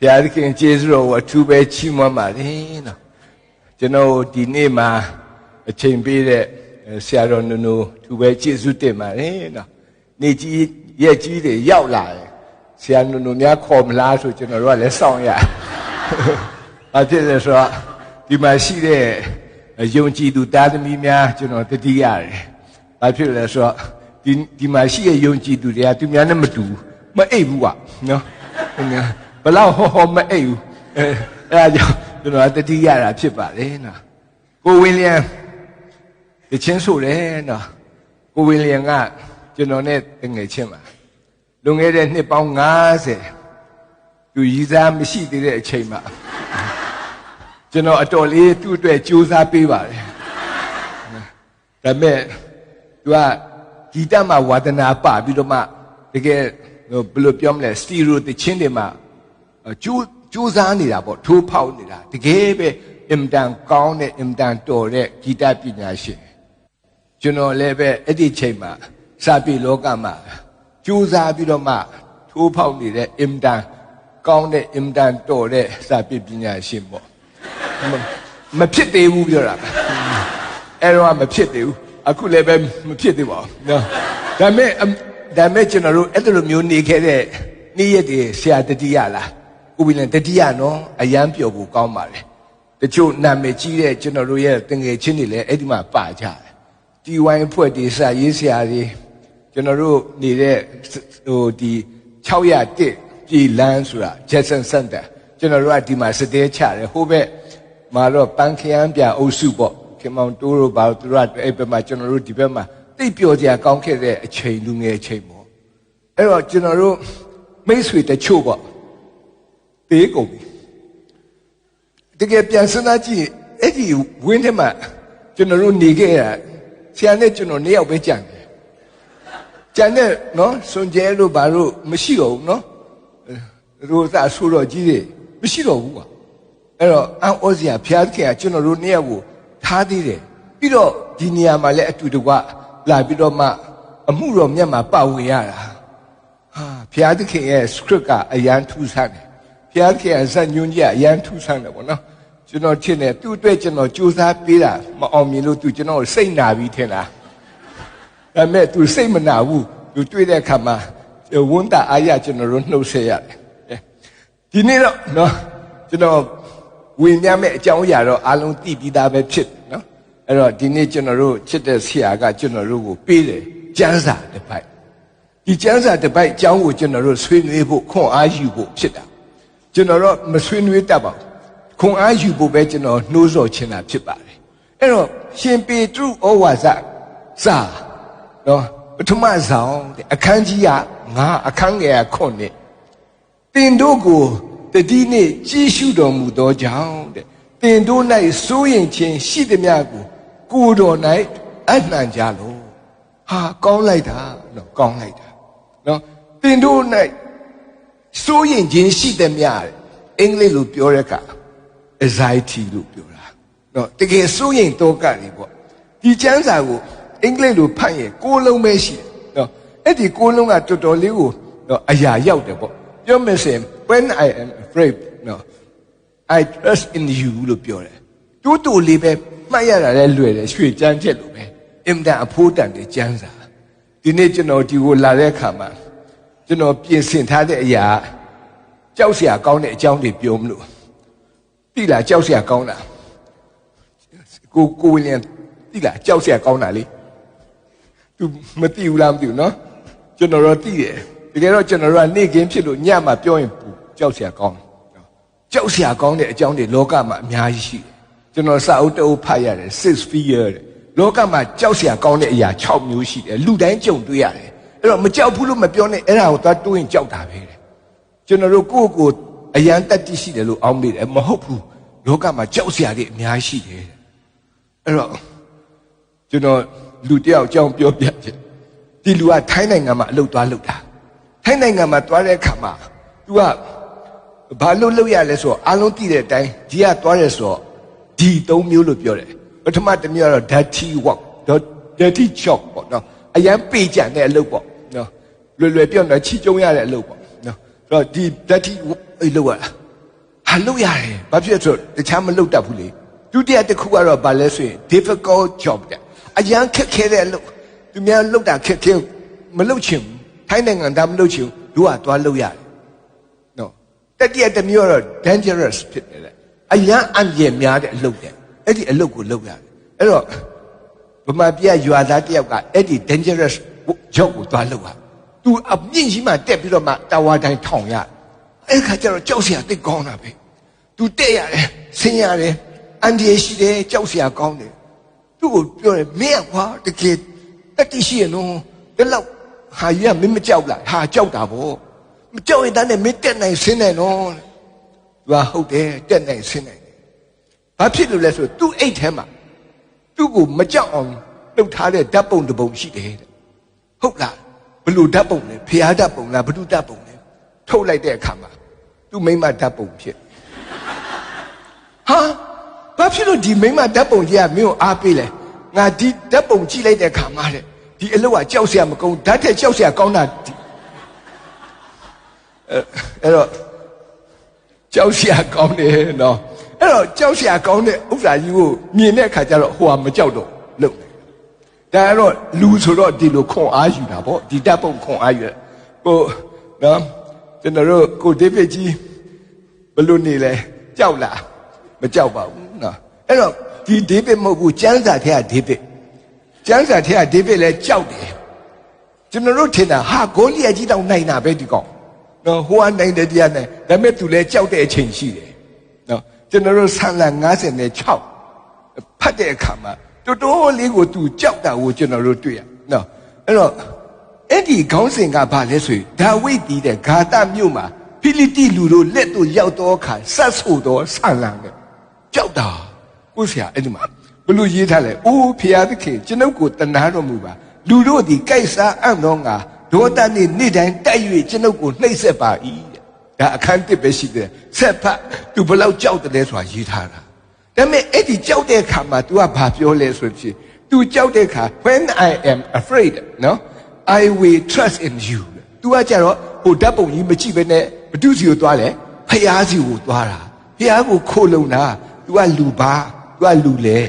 ဘုရားသခင်ကျေးဇူးတော်ကိုအထူးပဲချီးမွမ်းပါတယ်နော်ကျွန်တော်ဒီနေ့မှာအချိန်ပေးတဲ့ဆရာတော်နုနုအထူးပဲကျေးဇူးတင်ပါတယ်နော်နေ့ကြီးရက်ကြီးတွေရောက်လာတယ်ဆရာနုနုများခေါ်မလားဆိုကျွန်တော်တို့ကလည်းစောင့်ရအဖြစ်လဲဆိုတော့ဒီမှာရှိတဲ့ယုံကြည်သူသားသမီးများကျွန်တော်တတိရတယ်ဘာဖြစ်လဲဆိုတော့ဒီမှာရှိတဲ့ယုံကြည်သူတွေကသူများနဲ့မတူမအိပ်ဘူးကွာနော်ဘလောက်ဟောမအိပ်ဘူးအဲဒါကြောင့်ကျွန်တော်တတိရတာဖြစ်ပါလေနော်ကိုဝင်းလျံတချင်းဆိုတယ်နော်ကိုဝင်းလျံကကျွန်တော်နဲ့တငယ်ချင်းပါလွန်ခဲ့တဲ့နှစ်ပေါင်း90သူရည်စားမရှိသေးတဲ့အချိန်မှာကျွန်တော်အတော်လေးသူ့အတွက်ကြိုးစားပေးပါတယ်ဒါပေမဲ့သူကဂီတမှာဝါဒနာပပြီးတော့မှတကယ်ဘယ်လိုပြောမလဲစတီရိုတချင်းတွေမှာကြိုးစားနေတာပေါ့ထိုးဖောက်နေတာတကယ်ပဲအင်တန်ကောင်းတဲ့အင်တန်တော်တဲ့ဂီတပညာရှင်ကျွန်တော်လည်းပဲအဲ့ဒီချိန်မှာစာပေလောကမှာကြိုးစားပြီးတော့မှထိုးဖောက်နေတဲ့အင်တန်ကောင်းတဲ့အင်တန်တော်တဲ့စာပေပညာရှင်ပေါ့မဖြစ်သေးဘူးပြောတာအဲ့တော့မဖြစ်သေးဘူးအခုလည်းပဲမဖြစ်သေးပါဘူးနော်ဒါမဲ့ကျွန်တော်တို့အဲ့လိုမျိုးနေခဲ့တဲ့နေ့ရက်တွေဆရာတတိယလားကိုဝီလန်တတိယနော်အရန်ပျော်ဖို့ကောင်းပါတယ်တချို့နာမည်ကြီးတဲ့ကျွန်တော်တို့ရဲ့တငယ်ချင်းတွေလည်းအဲ့ဒီမှာပါကြတယ်တီဝိုင်းဖွဲ့တွေစာရေးဆရာတွေကျွန်တော်တို့နေတဲ့ဒီ601ပြည်လန်းဆိုတာဂျက်ဆန်စင်တာကျွန်တော်တို့ကဒီမှာစတဲချတယ်ဟိုဘက်မှာတော့ပန်းခရမ်းပြအုပ်စုပေါ့ခင်မောင်တိုးတို့ဘာလို့သူတို့ကအဲ့ဘက်မှာကျွန်တော်တို့ဒီဘက်မှာတိတ်ပျော်စရာကောင်းခဲ့တဲ့အချိန်လူငယ်အချိန်ပေါ့အဲ့တော့ကျွန်တော်တို့မိတ်ဆွေတချို့ပေါ့တေးကုန်ပြီတကယ်ပြန်စဉ်းစားကြည့်အဲ့ဒီဝင်းထဲမှာကျွန်တော်တို့နေခဲ့တာဆရာနဲ့ကျွန်တော်2ယောက်ပဲကြံတယ်ကြံတဲ့နော်စွန်ကျဲတို့ဘာလို့မရှိတော့ဘူးနော်ရိုးသားဆိုတော့ကြီးတွေမရှိတော့ဘူးကွာအဲ့တော့အန်ဩစရာဖျားခင်ကကျွန်တော်တို့2ယောက်ကိုထားသေးတယ်ပြီးတော့ဒီနေရာမှာလည်းအတူတကွလာပြီးတော့မှအမှုတော်မြတ်မှာပါဝင်ရတာဟာဖျားခင်ရဲ့ script ကအရန်ထူးဆန်းတယ်ဖျားခင်ရဲ့ဇာတ်ညွှန်းကြီးကအရန်ထူးဆန်းတယ်ပေါ့နော်ကျွန်တော်ထင်တယ်သူ့အတွက်ကျွန်တော်ကြိုးစားပေးတာမအောင်မြင်လို့သူကျွန်တော်စိတ်နာပြီးထင်လားဒါပေမဲ့သူစိတ်မနာဘူးသူတွေ့တဲ့အခါမှာဝန်တာအားရကျွန်တော်တို့နှုတ်ဆက်ရတယ်ဒီနေ့တော့နော်ကျွန်တော်ဝင်ရမယ့်အကြောင်းအရာတော့အားလုံးသိပြီးသားပဲဖြစ်နော်အဲ့တော့ဒီနေ့ကျွန်တော်တို့ချစ်တဲ့ဆရာကကျွန်တော်တို့ကိုပေးတယ်ကျမ်းစာတစ်ပိုက်ဒီကျမ်းစာတစ်ပိုက်အကြောင်းကိုကျွန်တော်တို့ဆွေးနွေးဖို့ခွန်အားယူဖို့ဖြစ်တာကျွန်တော်တော့မဆွေးနွေးတတ်ပါဘူးခွန်အားယူဖို့ပဲကျွန်တော်နှိုးဆော်ချင်တာဖြစ်ပါတယ်အဲ့တော့ရှင်ပေတရုဩဝါဒစာနော်ပထမဆောင်အခန်းကြီးက9အခန်းငယ်9တင်တို့ကိုတတိနှင့်ကြည်ရှုတော်မူသောကြောင့်တဲ့တင်တို့၌စိုးရင်ချင်းရှိသည်များကိုတော်၌အနှံကြလို့ဟာကောင်းလိုက်တာနော်ကောင်းလိုက်တာနော်တင်တို့၌စိုးရင်ချင်းရှိသည်များအင်္ဂလိပ်လိုပြောတဲ့အခါ anxiety လို့ပြောတာနော်တကယ်စိုးရင်တော့ကတွေပေါ့ဒီကျမ်းစာကိုအင်္ဂလိပ်လိုဖတ်ရင်6လုံးပဲရှိတယ်နော်အဲ့ဒီ6လုံးကတော်တော်လေးကိုနော်အရာရောက်တယ်ပေါ့ပြောမယ်ဆိုရင် when I am afraid no I trust in you လို့ပြောတယ်တူလေးပဲမှတ်ရတာလည်းလွယ်တယ်ရွှေကျမ်းချက်လို့ပဲအင်တန်အဖိုးတန်တဲ့ကျမ်းစာဒီနေ့ကျွန်တော်ဒီကိုလာတဲ့အခါမှာကျွန်တော်ပြင်ဆင်ထားတဲ့အရာကြောက်စရာကောင်းတဲ့အကြောင်းတွေပြောမလို့သိလားကြောက်စရာကောင်းတာကိုဝီလျံသိလားကြောက်စရာကောင်းတာလေသူမသိဘူးလားမသိဘူးနော်ကျွန်တော်တော့သိတယ်တကယ်တော့ကျွန်တော်တို့ကနေ့ကင်းဖြစ်လို့ညမှာပြောရင်ကြောက်စရာကောင်းကြောက်စရာကောင်းတဲ့အကြောင်းတွေလောကမှာအများကြီးရှိတယ်ကျွန်တော်စာအုပ်တအုပ်ဖတ်ရတယ် six fear တဲ့လောကမှာကြောက်စရာကောင်းတဲ့အရာ6မျိုးရှိတယ်လူတိုင်းကြုံတွေ့ရတယ်အဲ့တော့မကြောက်ဘူးလို့မပြောနဲ့အဲ့ဒါကိုသွားတွေးရင်ကြောက်တာပဲတဲ့ကျွန်တော်တို့ကိုယ့်ကိုအရန်တက်တိရှိတယ်လို့အောင်းမိတယ်မဟုတ်ဘူးလောကမှာကြောက်စရာတွေအများကြီးရှိတယ်အဲ့တော့ကျွန်တော်လူတယောက်အကြောင်းပြောပြချက်ဒီလူကထိုင်းနိုင်ငံမှာအလုပ်သွားလုပ်တာထိုင်းနိုင်ငံမှာသွားတဲ့အခါမှာ तू ကဘာလို့လုပ်ရလဲဆိုတော့အားလုံးသိတဲ့အတိုင်းဒီကသွားရဲဆိုတော့ဒီ3မျိုးလို့ပြောတယ်ပထမတစ်မျိုးကတော့ dirty work dirty job ပေါ့နော်အရန်ပေကြံတဲ့အလုပ်ပေါ့နော်လွယ်လွယ်ပြောတော့ချီကျုံရတဲ့အလုပ်ပေါ့နော်အဲ့တော့ဒီ dirty အဲ့လုပ်ရတာ ဟာလုပ်ရတယ်ဘာဖြစ်ဆိုတခြားမလုပ်တတ်ဘူးလေဒုတိယတစ်ခုကတော့ဘာလဲဆိုရင် difficult job တဲ့အရန်ခက်ခဲတဲ့အလုပ်သူများလုပ်တာခက်ခဲမလုပ်ချင်ဘူးထိုင်းနိုင်ငံသားမလုပ်ချင်ဘူးတို့ကသွားလုပ်ရတယ်နော်တတိယတစ်မျိုးကတော့ dangerous ဖြစ်တယ်အရန်အန္တရာယ်များတဲ့အလုပ်တဲ့အဲ့ဒီအလုပ်ကိုလုပ်ရတယ်အဲ့တော့ဗမာပြည်ရွာသားတယောက်ကအဲ့ဒီ dangerous job ကိုသွားလုပ်ရသူအမြင့်ကြီးမှတက်ပြီးတော့မှတာဝါတိုင်းထောင်ရအဲ့ခါကျတော့ကြောက်စရာသိကောင်းတာပဲသူတက်ရတယ်ဆင်းရတယ်အန္တရာယ်ရှိတယ်ကြောက်စရာကောင်းတယ်သူ့ကိုပြောတယ်မင်းကွာတကယ်တတိရှိရနော်ဒီလောက်ဟာကြီးကမင်းမကြောက်လားဟာကြောက်တာဗောမကြောက်ရင်တန်းနဲ့မင်းတက်နိုင်ဆင်းနိုင်နော်သူကဟုတ်တယ်တက်နိုင်ဆင်းနိုင်တယ်ဘာဖြစ်လို့လဲဆိုသူ့အိတ်ထဲမှာသူ့ကိုမကြောက်အောင်လှုပ်ထားတဲ့ဓာတ်ပုံတစ်ပုံရှိတယ်တဲ့ဟုတ်လားဘလို့ဓာတ်ပုံလဲဖျားဓာတ်ပုံလားဘဒုဓာတ်ပုံလဲထုတ်လိုက်တဲ့အခါမှာသူ့မိမဓာတ်ပုံဖြစ်ဟာဘာဖြစ်လို့ဒီမိမဓာတ်ပုံကြီးကမင်းကိုအားပေးလဲငါဒီဓာတ်ပုံကြည့်လိုက်တဲ့အခါမှာတဲ့ဒီအလုပ်ကကြောက်စရာမကောင်းဓာတ်ထက်ကြောက်စရာကောင်းတာအဲ့တော့ကြောက်စရာကောင်းတယ်နော်အဲ့တော့ကြောက်စရာကောင်းတဲ့ဥစ္စာကြီးကိုမြင်တဲ့အခါကျတော့ဟိုကမကြောက်တော့လုပ်တယ်ဒါကတော့လူဆိုတော့ဒီလိုခွန်အားယူတာပေါ့ဒီဓာတ်ပုံခွန်အားယူကိုနော်ကျွန်တော်တို့ကိုဒေးဗစ်ကြီးဘယ်လိုနေလဲကြောက်လားမကြောက်ပါဘူးနော်အဲ့တော့ဒီဒေးဗစ်မဟုတ်ဘူးကျမ်းစာထဲကဒေးဗစ်ကျမ်းစာထဲကဒေးဗစ်လည်းကြောက်တယ်ကျွန်တော်တို့ထင်တာဟာဂိုလိယကြီးတောင်နိုင်တာပဲဒီကောင်နော်ဟိုကနိုင်တယ်တရားနိုင်ဒါပေမဲ့သူလည်းကြောက်တဲ့အချိန်ရှိတယ်နော်ကျွန်တော်တို့ဆန်လာ56ဖတ်တဲ့အခါမှာတော်တော်လေးကိုသူကြောက်တာကိုကျွန်တော်တို့တွေ့ရနော်အဲ့တော့အဲ့ဒီခေါင်းစဉ်ကဘာလဲဆိုရင်ဒါဝိဒ်ဒီတဲ့ဂါသမြို့မှာဖိလိတိလူတို့လက်တို့ရောက်တော့အခါဆက်ဆိုတော့ဆန်လာတယ်ကြောက်တာကိုဆရာအဲ့ဒီမှာဘလို့ရေးထားလဲအိုးဖျားသခင်ကျွန်ုပ်ကိုတနာတော်မူပါလူတို့ဒီကြိုက်စားအံ့တော့ငါဒေါသနဲ့နေ့တိုင်းတိုက်၍ကျွန်ုပ်ကိုနှိပ်စက်ပါ၏ဒါအခန်း1ပဲရှိတယ်ဆက်ဖတ်သူဘလောက်ကြောက်တယ်ဆိုတာရေးထားတာဒါပေမဲ့အဲ့ဒီကြောက်တဲ့အခါမှာ तू ကဘာပြောလဲဆိုဖြစ် तू ကြောက်တဲ့အခါ when I am afraid နော် I will trust in you तू ကကြတော့ဟိုဓာတ်ပုံကြီးမကြည့်ဘဲနဲ့ဘသူစီကိုသွားလဲဖျားစီကိုသွားတာဖျားကိုခိုးလုံတာ तू ကလူပါ तू ကလူလေ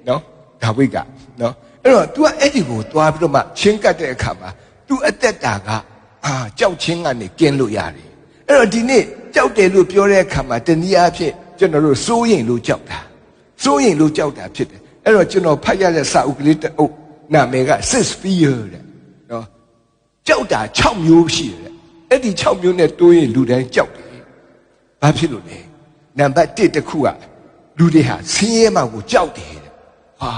နော်ဒါဝိတ်ကနော်အဲ့တော့ तू ကအဲ့ဒီကိုသွားပြီးတော့မှချင်းကတ်တဲ့အခါမှာ तू အသက်တာကကြောက်ချင်းကနေကင်းလို့ရတယ်အဲ့တော့ဒီနေ့ကြောက်တယ်လို့ပြောတဲ့အခါမှာတနည်းအားဖြင့်ကျွန်တော်တို့စိုးရင်လို့ကြောက်တာစိုးရင်လို့ကြောက်တာဖြစ်တယ်အဲ့တော့ကျွန်တော်ဖတ်ရတဲ့စာအုပ်ကလေးတစ်အုပ်နာမည်က Six Fear တဲ့နော်ကြောက်တာ6မျိုးရှိတယ်အဲ့ဒီ6မျိုးနဲ့တိုးရင်လူတိုင်းကြောက်တယ်ဘာဖြစ်လို့လဲနံပါတ်1တစ်ခုကလူတွေဟာဆင်းရဲမှကိုကြောက်တယ်တဲ့ဟာ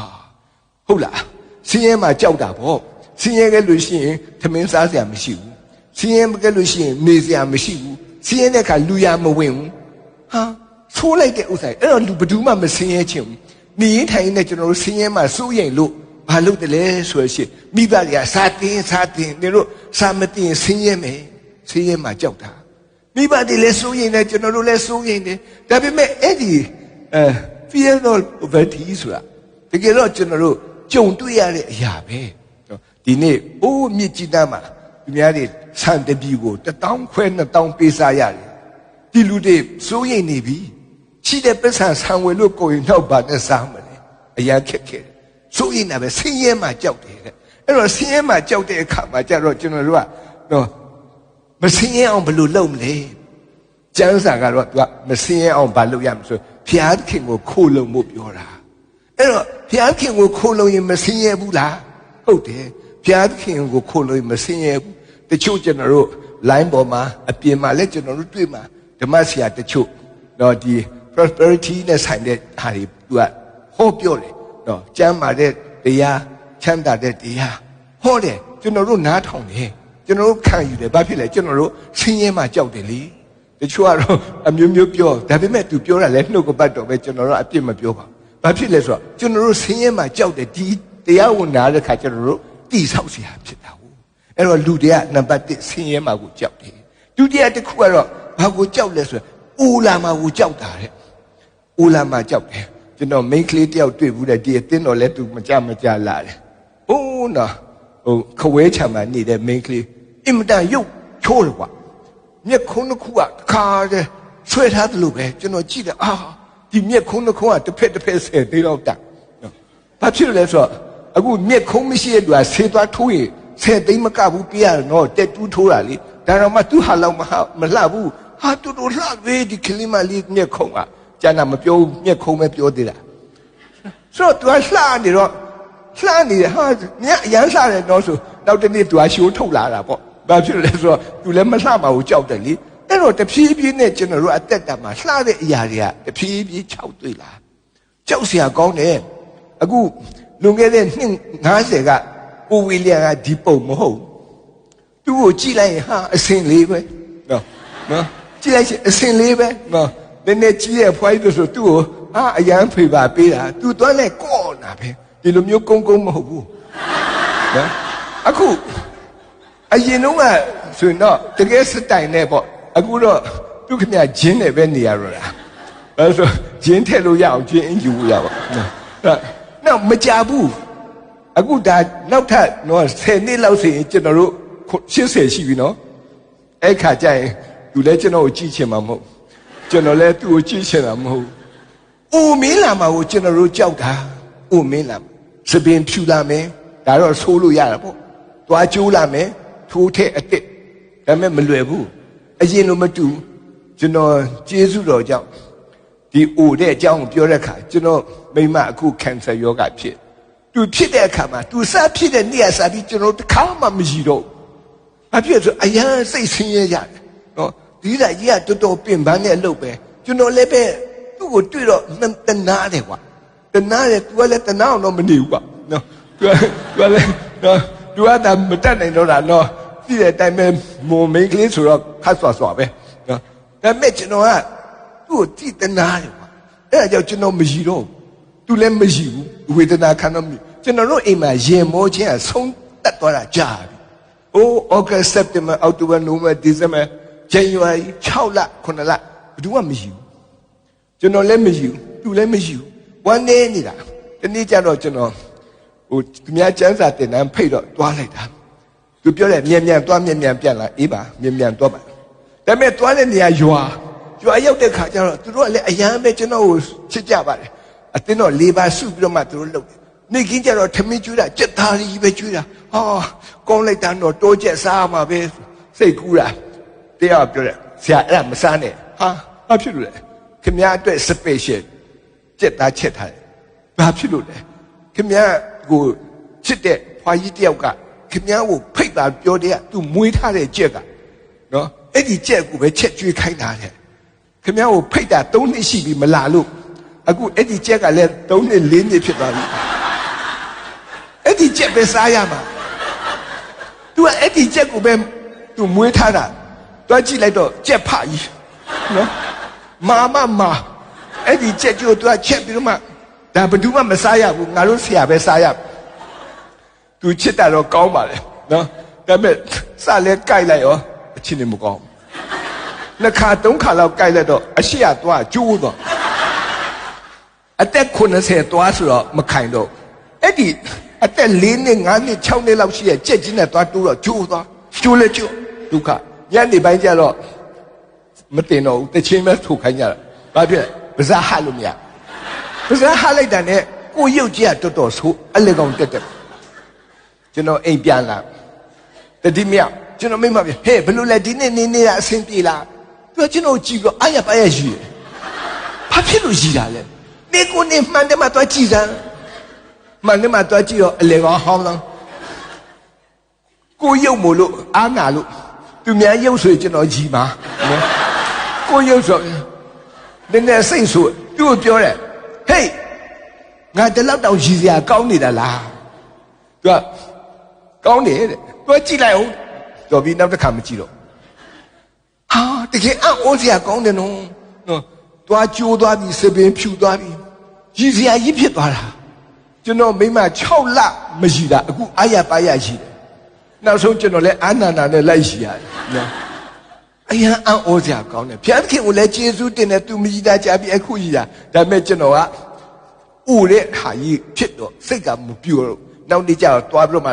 ဟုတ်လားဆင်းရဲမှကြောက်တာပေါ့ဆင်းရဲခဲ့လို့ရှိရင်သမင်းစားစရာမရှိဘူးဆင်းရဲခဲ့လို့ရှိရင်နေစရာမရှိဘူးဆင်းရဲတဲ့အခါလူရမဝင်ဘူးဟာဆိုးလိုက်တဲ့ဥစ္စာအဲ့တော့လူဘယ်သူမှမဆင်းရဲချင်ဘူးနေရင်ထိုင်နေကျွန်တော်တို့ဆင်းရဲမှစိုးရိမ်လို့ဘာလုပ်တယ်လဲဆိုရှင်မိဘတွေကစာတင်နေလို့စာမတင်ဆင်းရဲမယ်ဆင်းရဲမှကြောက်တာမိဘတွေလည်းစိုးရိမ်တယ်ကျွန်တော်တို့လည်းစိုးရိမ်တယ်ဒါပေမဲ့အဲ့ဒီfear of poverty ဆိုတာတကယ်တော့ကျွန်တော်တို့ကြုံတွေ့ရတဲ့အရာပဲဒီနေ့အိုးမြစ်ကြီးတန်းမှာသူများတွေဆန်တပီကို1000ခွဲ2000ပေးစားရတယ်ဒီလူတွေစိုးရိမ်နေပြီရှိတဲ့ပစ္စံဆံဝယ်လို့ကိုယ်ရင်တော့ဘာနဲ့စားမလဲအရာခက်ခဲစိုးရိမ်တာပဲဆင်းရဲမှကြောက်တယ်တဲ့အဲ့တော့ဆင်းရဲမှကြောက်တဲ့အခါမှာကျတော့ကျွန်တော်တို့ကတော့မဆင်းရဲအောင်ဘယ်လိုလုပ်မလဲကျမ်းစာကတော့သူကမဆင်းရဲအောင်ဘာလုပ်ရမလဲဆိုဖျားခင်ကိုခိုးလုံဖို့ပြောတာအဲ့တော့ဖျားခင်ကိုခိုးလုံရင်မဆင်းရဲဘူးလားဟုတ်တယ်ဖျားခင်ကိုခိုးလုံရင်မဆင်းရဲဘူးတချို့ကျွန်တော်တို့ line ပေါ်မှာအပြင်မှာလည်းကျွန်တော်တို့တွေ့မှာဓမ္မဆရာတချို့တော့ဒီ prosperity နဲ့ဆိုင်တဲ့ဟာတွေသူကဟောပြောတယ်နော်ကျမ်းမာတဲ့တရားချမ်းသာတဲ့တရားဟောတယ်ကျွန်တော်တို့နားထောင်တယ်ကျွန်တော်တို့ခံယူတယ်ဘာဖြစ်လဲကျွန်တော်တို့ဆင်းရဲမှကြောက်တယ်လေတချို့ကတော့အမျိုးမျိုးပြောဒါပေမဲ့သူပြောတာလဲနှုတ်ကပတ်တော်ပဲကျွန်တော်တို့အပြစ်မပြောပါဘာဖြစ်လဲဆိုတော့ကျွန်တော်တို့ဆင်းရဲမှကြောက်တယ်ဒီတရားဝင်နာတဲ့ခါကျွန်တော်တို့တိဆောက်เสียဖြစ်တာဟုတ်အဲ့တော့လူတွေကနံပါတ်1ဆင်းရဲမှကိုကြောက်တယ်ဒုတိယတစ်ခုကတော့ဘာကိုကြောက်လဲဆိုတော့အိုလာမှကိုကြောက်တာတဲ့အိုလာမှကြောက်တယ်ကျွန်တော် main ကလေးတယောက်တွေ့ဘူးတဲ့ဒီအတင်းတော်လဲသူမကြလာတယ်ဟိုးနော်ဟိုခဝဲချံမှာနေတဲ့ main ကလေးအင်မတန်ရုပ်ချိုးတယ်ကွာမျက်ခုံးတစ်ခုကတခါတည်း ဆွဲထားသလိုပဲကျွန်တော်ကြည့်တယ်ဒီမျက်ခုံးတစ်ခုကတစ်ဖက်တစ်ဖက်10သိန်းလောက်တက်ဘာဖြစ်လို့လဲဆိုတော့အခုမျက်ခုံးမရှိတဲ့လူကဆေးသွားထိုးရင်10သိန်းမကဘူးပြရတယ်နော်တက်တူးထိုးတာလေဒါတော့မှသူဟာလောက်မလှဘူးတူတူလှပဲဒီကလေးမလေးမျက်ခုံးကကျန်တာမပြောဘူးမျက်ခုံးပဲပြောသေးတာဆိုတော့သူကလှနေတော့လှနေတယ်မြတ်အရန်လှတယ်တော့ဆိုနောက်တနေ့သူကရှိုးထုတ်လာတာပေါ့ဘာဖြစ်လို့လဲဆိုတော့သူလည်းမလှမှာကိုကြောက်တယ်လေအဲ့တော့တဖြည်းဖြည်းနဲ့ကျွန်တော်တို့အသက်တာမှာလှတဲ့အရာတွေကတဖြည်းဖြည်းခြောက်တွေ့လာကြောက်စရာကောင်းတယ်အခုလွန်ခဲ့တဲ့နှစ်50ကကိုဝီလျံကဒီပုံမဟုတ်သူ့ကိုကြည့်လိုက်ရင်အစင်လေးပဲနော်ကြည့်လိုက်ရင်အစင်လေးပဲနော်နည်းနည်းကြီးရဲ့ဖွားကြီးဆိုသူ့ကိုအရန်ဖေပါပေးတာသူသွားလဲကော့နာပဲဒီလိုမျိုးကုန်းမဟုတ်ဘူးနော်အခုအရင်တော့ကဆိုရင်တော့တကယ်စတိုင်နဲ့ပေါ့အခုတော့သူခင်ဗျာဂျင်းနဲ့ပဲနေရတော့တာအဲဆိုဂျင်းထည့်လို့ရအောင်ဂျင်းအင်ယူရပါနော်မကြဘူးအခုဒါနောက်ထပ်တော့10နှစ်လောက်ဆိုရင်ကျွန်တော်တို့80ရှိပြီနော်အဲ့ခါကျရင်သူလည်းကျွန်တော်ကိုကြည့်ချင်မှာမဟုတ်ကျွန်တော်လည်းသူ့ကိုကြည့်ချင်တာမဟုတ်အိုမင်းလာမှာကိုကျွန်တော်တို့ကြောက်တာအိုမင်းလာစပင်ဖြူလာမယ်ဒါတော့ဆိုးလို့ရတာပေါ့သွားကျိုးလာမယ်ထိုးထဲအတစ်ဒါပေမဲ့မလွယ်ဘူးအရင်လိုမတူကျွန်တော်ကျေးဇူးတော်ကြောင့်ဒီအိုတဲ့အကြောင်းကိုပြောတဲ့အခါကျွန်တော်မိမအခုကန်ဆာယောဂဖြစ်သူဖြစ်တဲ့အခါမှာသူစဖြစ်တဲ့နေ့ကစပြီးကျွန်တော်တခါမှမရှိတော့ဘာဖြစ်ဆိုအရန်စိတ်ဆင်းရဲရတယ်နော်ဒီကကြီးကတော်တော်ပင်ပန်းတဲ့အလုပ်ပဲကျွန်တော်လည်းပဲသူ့ကိုတွေ့တော့တနာတယ်ကွာတနာတယ်သူကလည်းတနာအောင်တော့မနေဘူးကွာနော်သူကလည်းနော်သူကသာမတတ်နိုင်တော့တာနော်ဒီတဲ့အတိုင်းပဲမုံမင်းကလေးဆိုတော့ခတ်ဆွာပဲနော်ဒါပေမဲ့ကျွန်တော်ကသူ့ကိုကြည်တနာတယ်ကွာအဲ့ဒါကြောင့်ကျွန်တော်မရှိတော့သူလည်းမရှိဘူးဝေဒနာခံတော့ကျွန်တော်တို့အိမ်မှာရင်မောခြင်းကဆုံးတက်သွားတာကြာပြီ။ဩဂတ်စက်တင်ဘာအောက်တိုဘာနိုဝင်ဘာဒီဇင်ဘာဇန်နဝါရီ6လ9လဘယ်သူမှမရှိဘူး။ကျွန်တော်လည်းမရှိဘူးသူလည်းမရှိဘူး။ဝမ်းနေနေတာဒီနေ့ကျတော့ကျွန်တော်သူများကျန်းစာတင်တန်းဖိတ်တော့တွားလိုက်တာ။သူပြောတယ်မြန်သွားမြန်ပြန်လာအေးပါမြန်သွားပါ။ဒါပေမဲ့တွားတဲ့နေရာရွာရောက်တဲ့ခါကျတော့သူတို့ကလည်းအရန်ပဲကျွန်တော်ကိုချစ်ကြပါတယ်။အတင်းတော့၄ပါးစုပြီးတော့မှသူတို့လုပ်တယ်နေကင်းကြတော့ထမင်းကျွေးတာကြက်သားကြီးပဲကျွေးတာကောင်းလိုက်တာတော့တိုးချက်စားမှာပဲစိတ်ကူးတာတရားပြောတယ်ဆရာအဲ့ဒါမစားနဲ့ဘာဖြစ်လို့လဲခင်ဗျားအတွက် special ကြက်သားချက်ထားတယ်ဘာဖြစ်လို့လဲခင်ဗျားကိုချစ်တဲ့ဖွာကြီးတယောက်ကခင်ဗျားကိုဖိတ်ပါပြောတဲ့ကသူမွေးထားတဲ့ကြက်ကနော်အဲ့ဒီကြက်ကိုပဲချက်ကျွေးခိုင်းတာတဲ့ခင်ဗျားကိုဖိတ်တာ3နှစ်ရှိပြီမလာလို့အခုအဲ့ဒီကြက်ကလည်း3နှစ်4နှစ်ဖြစ်သွားပြီအဲ့ဒီကြက်ပဲစားရမှာ तू အဲ့ဒီကြက်ကိုပဲ तू မွေးထားတာတွားကြည့်လိုက်တော့ကြက်ဖကြီးနော်မာအဲ့ဒီကြက်ကြီးကို तू ချက်ပြီးတော့မှဒါဘယ်သူမှမစားရဘူးငါတို့ဆရာပဲစားရ तू ချစ်တာတော့ကောင်းပါလေနော်ဒါပေမဲ့စလဲကြိုက်လိုက်ရောအချင်းနေမကောင်းနှစ်ခါသုံးခါလောက်ကြိုက်လိုက်တော့အရှိရသွားကျိုးတော့အသက်80သွားဆိုတော့မခိုင်တော့အဲ့ဒီအသက်4နှစ်5နှစ်6နှစ်လောက်ရှိရဲ့ကြက်ကြီးနဲ့သွားတိုးတော့ကျိုးသွားကျိုးလဲကျိုးဒုက္ခညနေပိုင်းကျတော့မတင်တော့ဘူးတချင်းပဲထုတ်ခိုင်းကြတာဘာဖြစ်လဲပါးစားဟလို့မရပါးစားဟလိုက်တာနဲ့ကိုရုပ်ကြီးကတော်တော်ဆိုးအလေကောင်တက်ကျွန်တော်အိမ်ပြန်လာတတိမြကျွန်တော်မိမပြဟဲ့ဘယ်လိုလဲဒီနေ့နေနေတာအဆင်ပြေလားသူကကျွန်တော်ကြည့်ပြီးအားရပါရရှိတယ်ဘာဖြစ်လို့ရှိတာလဲနေကိုနေမှန်တယ်မှာသွားကြည့်စမ်းမှန်တယ်မှာသွားကြည့်တော့အလေကောင်ဟောင်းလောင်းကိုရုပ်မို့လို့အားနာလို့သူများရုပ်ဆိုရင်ကျွန်တော်ကြီးပါနော်ကိုရုပ်ဆိုနည်းနည်းစိတ်ဆိုသူ့ကိုပြောတယ်ဟေးငါတလောက်တောင်ရည်စရာကောင်းနေတာလားသူကကောင်းတယ်တဲ့သူကြည့်လိုက်အောင်တော်ပြီးနောက်တစ်ခါမကြည့်တော့တကယ်အံ့ဩစရာကောင်းတယ်နော်တွားကျိုးသွားပြီစပင်ဖြူသွားပြီရည်စရာကြီးဖြစ်သွားတာကျွန်တော်မိမ6လမရှိတာအခုအားရပါရရှိတယ်နောက်ဆုံးကျွန်တော်လည်းအာနန္ဒာနဲ့လိုက်ရှိရတယ်နော်အရင်အံ့ဩစရာကောင်းတယ်ဘုရားခင်ကိုလည်းကျေးဇူးတင်တယ်သူမြည်တာကြပြီအခုကြီးတာဒါပေမဲ့ကျွန်တော်ကဥတဲ့ဟာကြီးဖြစ်တော့စိတ်ကမပြိုတော့နောက်နေ့ကျတော့တွားပြီးတော့မှ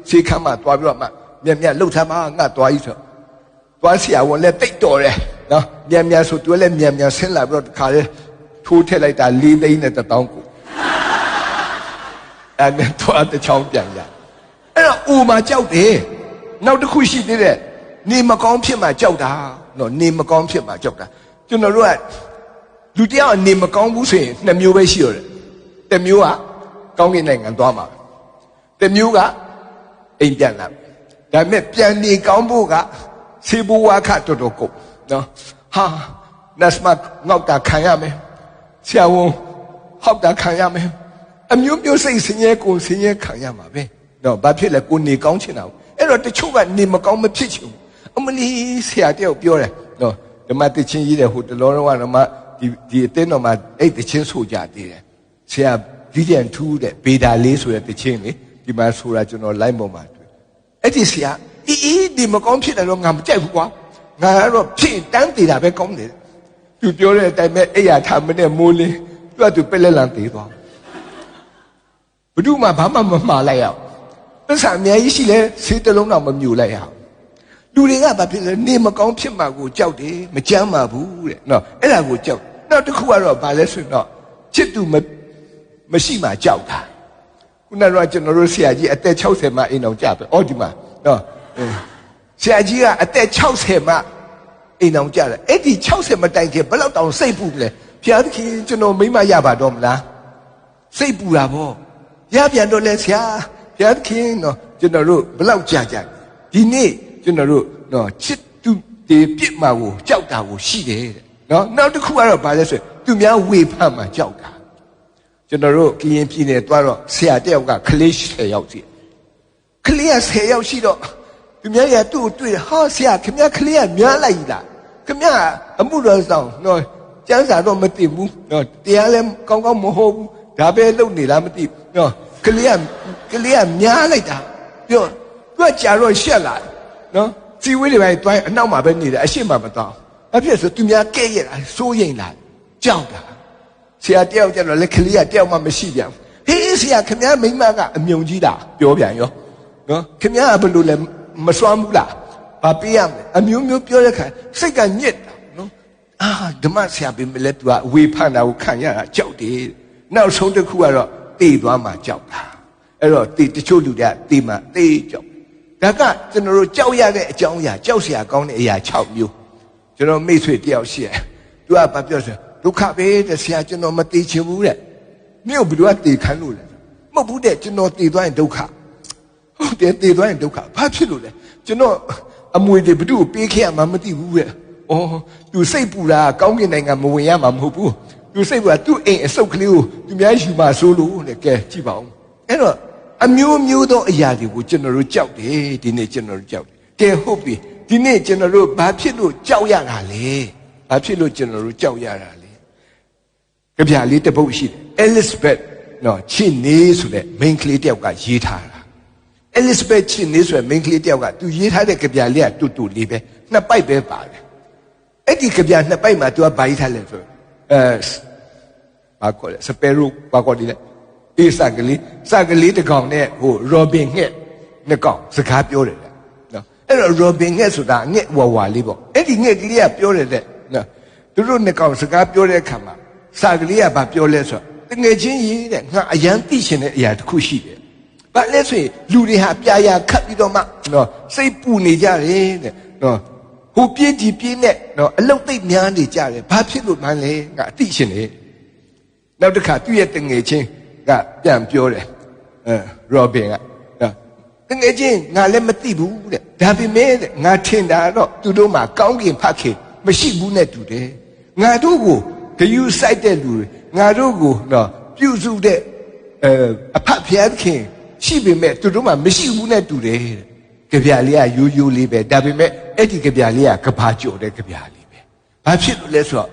ဆေးခမ်းမှတွားပြီးတော့မှမြက်လှုပ်ထားမှငါတွားကြီးဆို သွားဆရာဝန်လည်းတိတ်တော်တယ်နော်မြန်ဆိုသူလည်းမြန်ဆင်းလာပြီးတော့တခါလေထိုးထည့်လိုက်တာ4 သိန်းနဲ့1000ကိုအဲ့ဒါတော့တချောင်းပြန်ရအဲ့တော့အိုမှာကြောက်တယ်နောက်တစ်ခုရှိသေးတယ်နေမကောင်းဖြစ်မှကြောက်တာနော်နေမကောင်းဖြစ်မှကြောက်တာကျွန်တော်တို့ကလူတယောက်နေမကောင်းဘူးဆိုရင်2မျိုးပဲရှိရတယ်တစ်မျိုးကကောင်းကင်နိုင်ငံသွားမှာတစ်မျိုးကအိမ်ပြန်လာဒါပေမဲ့ပြန်နေကောင်းဖို့ကစေဘဝခတော်တော်ကုန်နော်ဟာနတ်မငေါက်တာခံရမယ်ဆရာဝန်ဟောက်တာခံရမယ်အမျိုးမျိုးစိတ်ဆင်းရဲကိုဆင်းရဲခံရမှာပဲနော်ဘာဖြစ်လဲကိုနေကောင်းချင်တာအဲ့တော့တချို့ကနေမကောင်းမဖြစ်ချင်ဘူးအမလီဆရာတယောက်ပြောတယ်နော်ဓမ္မတချင်းကြီးတဲ့ဟိုတလောတော့ကတော့မှဒီအတင်းတော်မှာအဲ့တချင်းဆိုကြသေးတယ်ဆရာဒီကျန်ထူးတဲ့ဘေဒါလေးဆိုတဲ့တချင်းလေဒီမှာဆိုတာကျွန်တော် line ပေါ်မှာတွေ့အဲ့ဒီဆရာဒီမကောင်းဖြစ်တယ်တော့ငါမကြိုက်ဘူးကွာငါကတော့ဖြစ်တန်းသေးတာပဲကောင်းတယ်သူပြောတဲ့အတိုင်းပဲအဲ့ရထားမနဲ့မိုးလင်းသူပက်လက်လန်သေးသွားဘယ်သူမှဘာမှမမှားလိုက်ရအောင်သစ္စာအများကြီးရှိလဲဆေးတလုံးတော့မမြူလိုက်ရအောင်လူတွေကဘာဖြစ်လဲနေမကောင်းဖြစ်မှာကိုကြောက်တယ်မကြမ်းပါဘူးတဲ့နော်အဲ့ဒါကိုကြောက်နောက်တစ်ခုကတော့ဘာလဲဆိုတော့ချစ်သူမရှိမှကြောက်တာခုနကတော့ကျွန်တော်တို့ဆရာကြီးအသက်60မှအိမ်အောင်ကြပဲဒီမှာနော်ဆရာကြီးကအသက်60မှအိမ်အောင်ကြတယ်အဲ့ဒီ60မတိုင်ခင်ဘယ်လောက်တောင်စိတ်ပူလဲဘုရားသခင်ကျွန်တော်မိမရပါတော့မလားစိတ်ပူတာဗောရပြန်တော့လဲဆရာဘုရားသခင်နော်ကျွန်တော်တို့ဘယ်လောက်ကြာဒီနေ့ကျွန်တော်တို့နော်ချစ်သူတွေပြစ်မှာကိုကြောက်တာကိုရှိတယ်တဲ့နော်နောက်တစ်ခုကတော့ဘာလဲဆိုသူများဝေဖန်မှာကြောက်တာကျွန်တော်တို့ကရင်ပြည်နယ်သွားတော့ဆရာတယောက်ကကလေး10ယောက်ရှိကလေးက10ယောက်ရှိတော့သူများရသူ့ကိုတွေ့ဟာဆရာခင်ဗျားကလေးကများလိုက်လားခင်ဗျားအမှုတော်ဆောင်နော်ကျမ်းစာတော့မသိဘူးနော်တရားလည်းကောင်းကောင်းမဟုတ်ဘူးဒါပဲလုပ်နေလားမသိဘူးနော်ကလေးကများလိုက်တာပြောသူကကြာတော့ရှက်လာနော်စီဝေးတွေပဲတွိုင်းအနောက်မှာပဲနေတယ်အရှိမမတော့ဘာဖြစ်ဆိုသူများကဲ့ရဲ့လားစိုးရိမ်လားကြောက်တာဆရာတယောက်ကျတော့လက်ကလေးကတယောက်မှမရှိပြန်ဟေးဆရာခင်ဗျားမိမကအမြုံကြီးတာပြောပြန်ရောနော်ခင်ဗျားကဘယ်လိုလဲမစွမ်းဘူးလားဘာပေးရမလဲအမျိုးမျိုးပြောတဲ့ခါစိတ်ကညစ်တာနော်ဓမ္မဆရာပြင်မလဲသူကဝေဖန်တာကိုခံရတာကြောက်တယ်နောက်ဆုံးတစ်ခုကတော့တေးသွားမှကြောက်တာအဲ့တော့တချို့လူတွေကတေးမှတေးကြောက်ဒါကကျွန်တော်တို့ကြောက်ရတဲ့အကြောင်းအရာကြောက်စရာကောင်းတဲ့အရာ6မျိုးကျွန်တော်မိတ်ဆွေတယောက်ရှိတယ်သူကဘာပြောဆိုဒုက္ခပဲတဲ့ဆရာကျွန်တော်မတေးချင်ဘူးတဲ့မြို့ဘယ်သူကတေးခံလို့လဲမဟုတ်ဘူးတဲ့ကျွန်တော်တေးသွားရင်ဒုက္ခဟုတ်တယ်တေးသွားရင်ဒုက္ခဘာဖြစ်လို့လဲကျွန်တော်အမွေတွေဘယ်သူကိုပေးခဲ့ရမှမသိဘူးတဲ့သူစိတ်ပူတာကောင်းကင်နိုင်ငံမဝင်ရမှာမဟုတ်ဘူးသူစိတ်ပူတာသူ့အိမ်အစုပ်ကလေးကိုသူများယူမှဆိုလို့တဲ့ကဲကြည့်ပါဦးအဲ့တော့အမျိုးမျိုးသောအရာတွေကိုကျွန်တော်တို့ကြောက်တယ်ဒီနေ့ကျွန်တော်တို့ကြောက်တယ်ကဲဟုတ်ပြီဒီနေ့ကျွန်တော်တို့ဘာဖြစ်လို့ကြောက်ရတာလဲဘာဖြစ်လို့ကျွန်တော်တို့ကြောက်ရတာလဲကြပြလေးတစ်ပုဒ်ရှိတယ် Elizabeth နော်ချစ်နေဆိုတဲ့ main ကလေးတယောက်ကရေးထားတာ Elizabeth ချစ်နေဆိုတဲ့ main ကလေးတယောက်ကသူရေးထားတဲ့ကြပြလေးကတူလေးပဲနှစ်ပိုက်ပဲပါတယ်အဲ့ဒီကြပြနှစ်ပိုက်မှာသူကဘာရေးထားလဲဆိုဘာခေါ်လဲ Sparrow ဘာခေါ်ဒီလဲအေးစကလေးတစ်ကောင်နဲ့ဟို Robin ငှက်နှစ်ကောင်စကားပြောတယ်နော်အဲ့တော့ Robin ငှက်ဆိုတာငှက်ဝါဝါလေးပေါ့အဲ့ဒီငှက်ကလေးကပြောတယ်တဲ့နော်သူတို့နှစ်ကောင်စကားပြောတဲ့အခါမှာစကလေးကဘာပြောလဲဆိုတော့တငယ်ချင်းရေးတဲ့ငါအရန်သိရှင်တဲ့အရာတစ်ခုရှိတယ်ဘာလဲဆိုရင်လူတွေဟာပြာရာခတ်ပြီးတော့မှနော်စိတ်ပူနေကြတယ်တဲ့နော်ဟိုပြေးဒီပြေးနဲ့နော်အလုတ်သိပ်များနေကြတယ်ဘာဖြစ်လို့မှန်းလဲငါအသိရှင်တယ်နောက်တစ်ခါသူ့ရဲ့တငယ်ချင်းကပြန်ပြောတယ်ရောဘင်ကတငယ်ချင်းငါလည်းမသိဘူးတဲ့ဒါပေမဲ့တဲ့ငါထင်တာတော့သူတို့မှာကောင်းကင်ဖတ်ခင်မရှိဘူးနဲ့တူတယ်ငါတို့ကိုဂယုစိုက်တဲ့လူတွေငါတို့ကိုတော့ပြုစုတဲ့အဖတ်ဖျားခင်ရှိပေမဲ့သူတို့မှာမရှိဘူးနဲ့တူတယ်တဲ့ကြပြလေးကရိုးရိုးလေးပဲဒါပေမဲ့အဲ့ဒီကြပြလေးကကဘာကျော်တဲ့ကြပြလေးပဲဘာဖြစ်လို့လဲဆိုတော့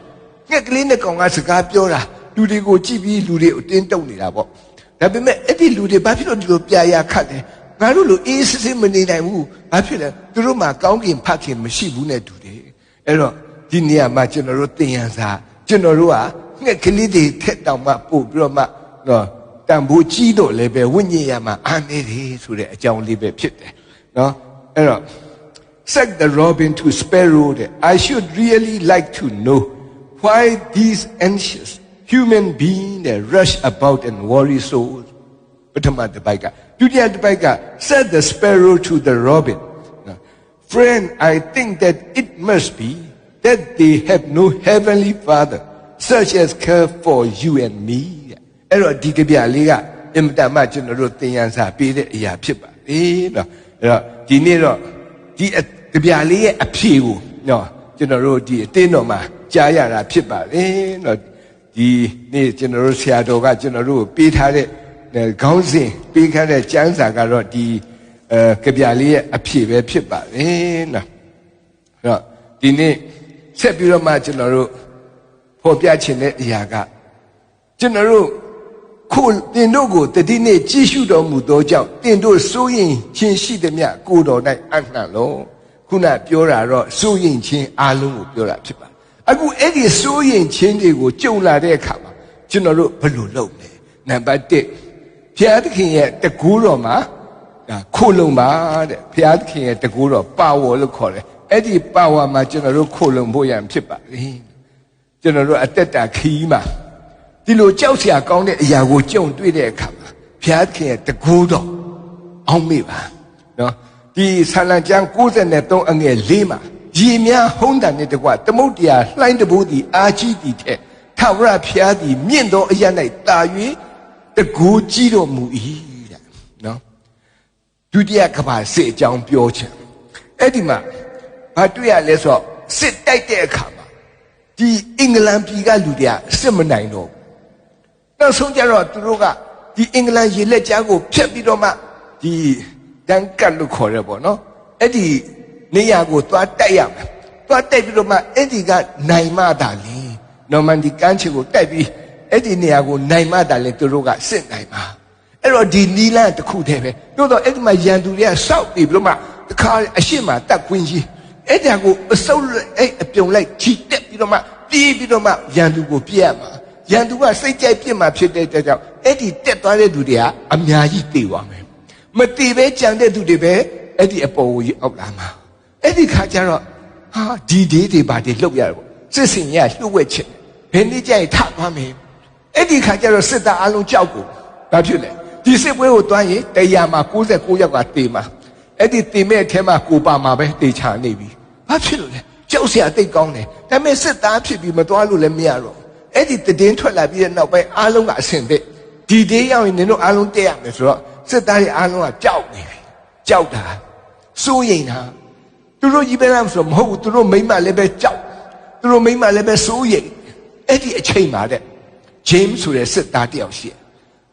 ငှက်ကလေးနဲ့ကောင်ကစကားပြောတာလူတွေကိုကြည့်ပြီးလူတွေအတင်းတုံနေတာပေါ့ဒါပေမဲ့အဲ့ဒီလူတွေဘာဖြစ်လို့ဒီလိုပြာရခတ်လဲငါတို့လိုအေးစစ်စစ်မနေနိုင်ဘူးဘာဖြစ်လဲသူတို့မှာကောင်းကင်ဖတ်ခင်မရှိဘူးနဲ့တူတယ်အဲ့တော့ဒီနေရာမှာကျွန်တော်တို့သင်ရန်စာကျွန်တော်တို့ကငှက်ကလေးတွေထက်တောင်မှပို့ပြီးတော့မှနော်တန်ဖိုးကြီးတော့လည်းပဲဝိညာဉ်ရမှာအားနေတယ်ဆိုတဲ့အကြောင်းလေးပဲဖြစ်တယ်နော်အဲ့တော့ said the robin to sparrow that I should really like to know why these anxious human beings that rush about and worry so. Patama the baika. Dunya the baika said the sparrow to the robin. Friend, I think that it must be that they have no heavenly father such as care for you and me. Ero di kebia liga imtama general tinyan sa pide ya phit ba le no. Ero di ni ro di kebia li ye aphe ko no ကျွန်တော်တို့ဒီအတင်းတော်မှာကြားရတာဖြစ်ပါလေနော်ဒီနေ့ကျွန်တော်တို့ဆရာတော်ကကျွန်တော်တို့ပေးထားတဲ့ခေါင်းစဉ်ပေးခဲ့တဲ့ကျမ်းစာကတော့ဒီကဗျာလေးရဲ့အဖြစ်ပဲဖြစ်ပါလေနော်အဲ့တော့ဒီနေ့ဆက်ပြီးတော့မှကျွန်တော်တို့ဖော်ပြချင်တဲ့အရာကကျွန်တော်တို့ခုတင်တို့ကိုတတိနေ့ကြည့်ရှုတော်မူသောကြောင့်တင်တို့စိုးရင်ချင်းရှိသည်မြကိုတော်၌အနှံ့လုံးခုနပြောတာတော့စိုးရင်ချင်းအားလုံးကိုပြောတာဖြစ်ပါအခုအဲ့ဒီစိုးရင်ချင်းတွေကိုကြုံလာတဲ့အခါမှာကျွန်တော်တို့ဘယ်လိုလုပ်လဲနံပါတ်1ဘုရားသခင်ရဲ့တကူတော်မှာခိုလုံပါတဲ့ဘုရားသခင်ရဲ့တကူတော်ပါဝါလို့ခေါ်တယ်အဲ့ဒီပါဝါမှာကျွန်တော်တို့ခိုလုံဖို့ရန်ဖြစ်ပါလေကျွန်တော်တို့အသက်တာခီးမှာဒီလိုကြောက်စရာကောင်းတဲ့အရာကိုကြုံတွေ့တဲ့အခါမှာဘုရားသခင်ရဲ့တကူတော်အောက်မေ့ပါနော်ဒီဆာလံကျမ်း93အငယ်4မှာရေများဟုံးတန်တဲ့တကွသမုတ်တရားလှိုင်းတဘိုးသည်အာကြီးသည်ထက်ထာဝရဘုရားသည်မြင့်သောအရာ၌တာ၍တကူကြီးတော်မူ၏တဲ့နော်ဒုတိယကမ္ဘာစစ်အကြောင်းပြောချင်အဲ့ဒီမှာဘာတွေ့ရလဲဆိုတော့စစ်တိုက်တဲ့အခါမှာဒီအင်္ဂလန်ပြည်ကလူတွေကစစ်မနိုင်တော့နောက်ဆုံးကြတော့သူတို့ကဒီအင်္ဂလန်ရေလက်ကြားကိုဖျက်ပြီးတော့မှဒီတန်ကတ်လို့ခေါ်ရပေါ့နော်အဲ့ဒီနေရာကိုသွားတိုက်ရမယ်သွားတိုက်ပြီးတော့မှအဲ့ဒီကနိုင်မတာလေနော်မန်ဒီကမ်းခြေကိုတိုက်ပြီးအဲ့ဒီနေရာကိုနိုင်မတာလေသူတို့ကစစ်နိုင်မှာအဲ့တော့ဒီနီလန်တစ်ခုတည်းပဲတို့တော့အဲ့ဒီမှာရန်သူတွေကစောက်ပြီးပြီးတော့မှတခါအရှိမတက်ကွင်းကြီးအဲ့ဒါကိုအစုပ်အဲ့အပြုံလိုက်ချီတက်ပြီးတော့မှပြေးပြီးတော့မှရန်သူကိုပြည့်ရမှာရန်သူကစိတ်ကြိုက်ပြစ်မှာဖြစ်တဲ့ကြောင့်အဲ့ဒီတက်သွားတဲ့သူတွေကအများကြီးတေသွားမယ်မတေပဲကြံတဲ့သူတွေပဲအဲ့ဒီအပေါ်ကိုအောက်လာမှာအဲ့ဒီခါကျတော့ဟာဒီဒေးတွေပါတွေလှုပ်ရတယ်ပေါ့စစ်စင်ရလှုပ်ဝက်ချင်ဘယ်နည်းကြရင်ထသွားမယ်အဲ့ဒီခါကျတော့စစ်သားအလုံးကြောက်ကိုဘာဖြစ်လဲဒီစစ်ပွဲကိုတွားရင်တရားမှာ69ယောက်ကတေမှာအဲ့ဒီတေမဲ့အထဲမှာကိုပါမှာပဲတေချာနေပြီဘာဖြစ်လို့လဲကြောက်စရာတိတ်ကောင်းတယ်ဒါပေမဲ့စစ်သားဖြစ်ပြီးမတွားလို့လည်းမရတော့အဲ့ဒီတည်င်းထွက်လာပြီးတဲ့နောက်ပိုင်းအားလုံးကအဆင်သင့်ဒီဒေးရောက်ရင်နင်တို့အားလုံးတက်ရမယ်ဆိုတော့စစ်သားတွေအားလုံးကကြောက်နေပြီကြောက်တာစိုးရိမ်တာသူတို့ကြီးပဲလားဆိုတော့မဟုတ်ဘူးသူတို့မိမလည်းပဲကြောက်သူတို့မိမလည်းပဲစိုးရိမ်အဲ့ဒီအချိန်မှာတဲ့ဂျိမ်းဆိုတဲ့စစ်သားတယောက်ရှိတယ်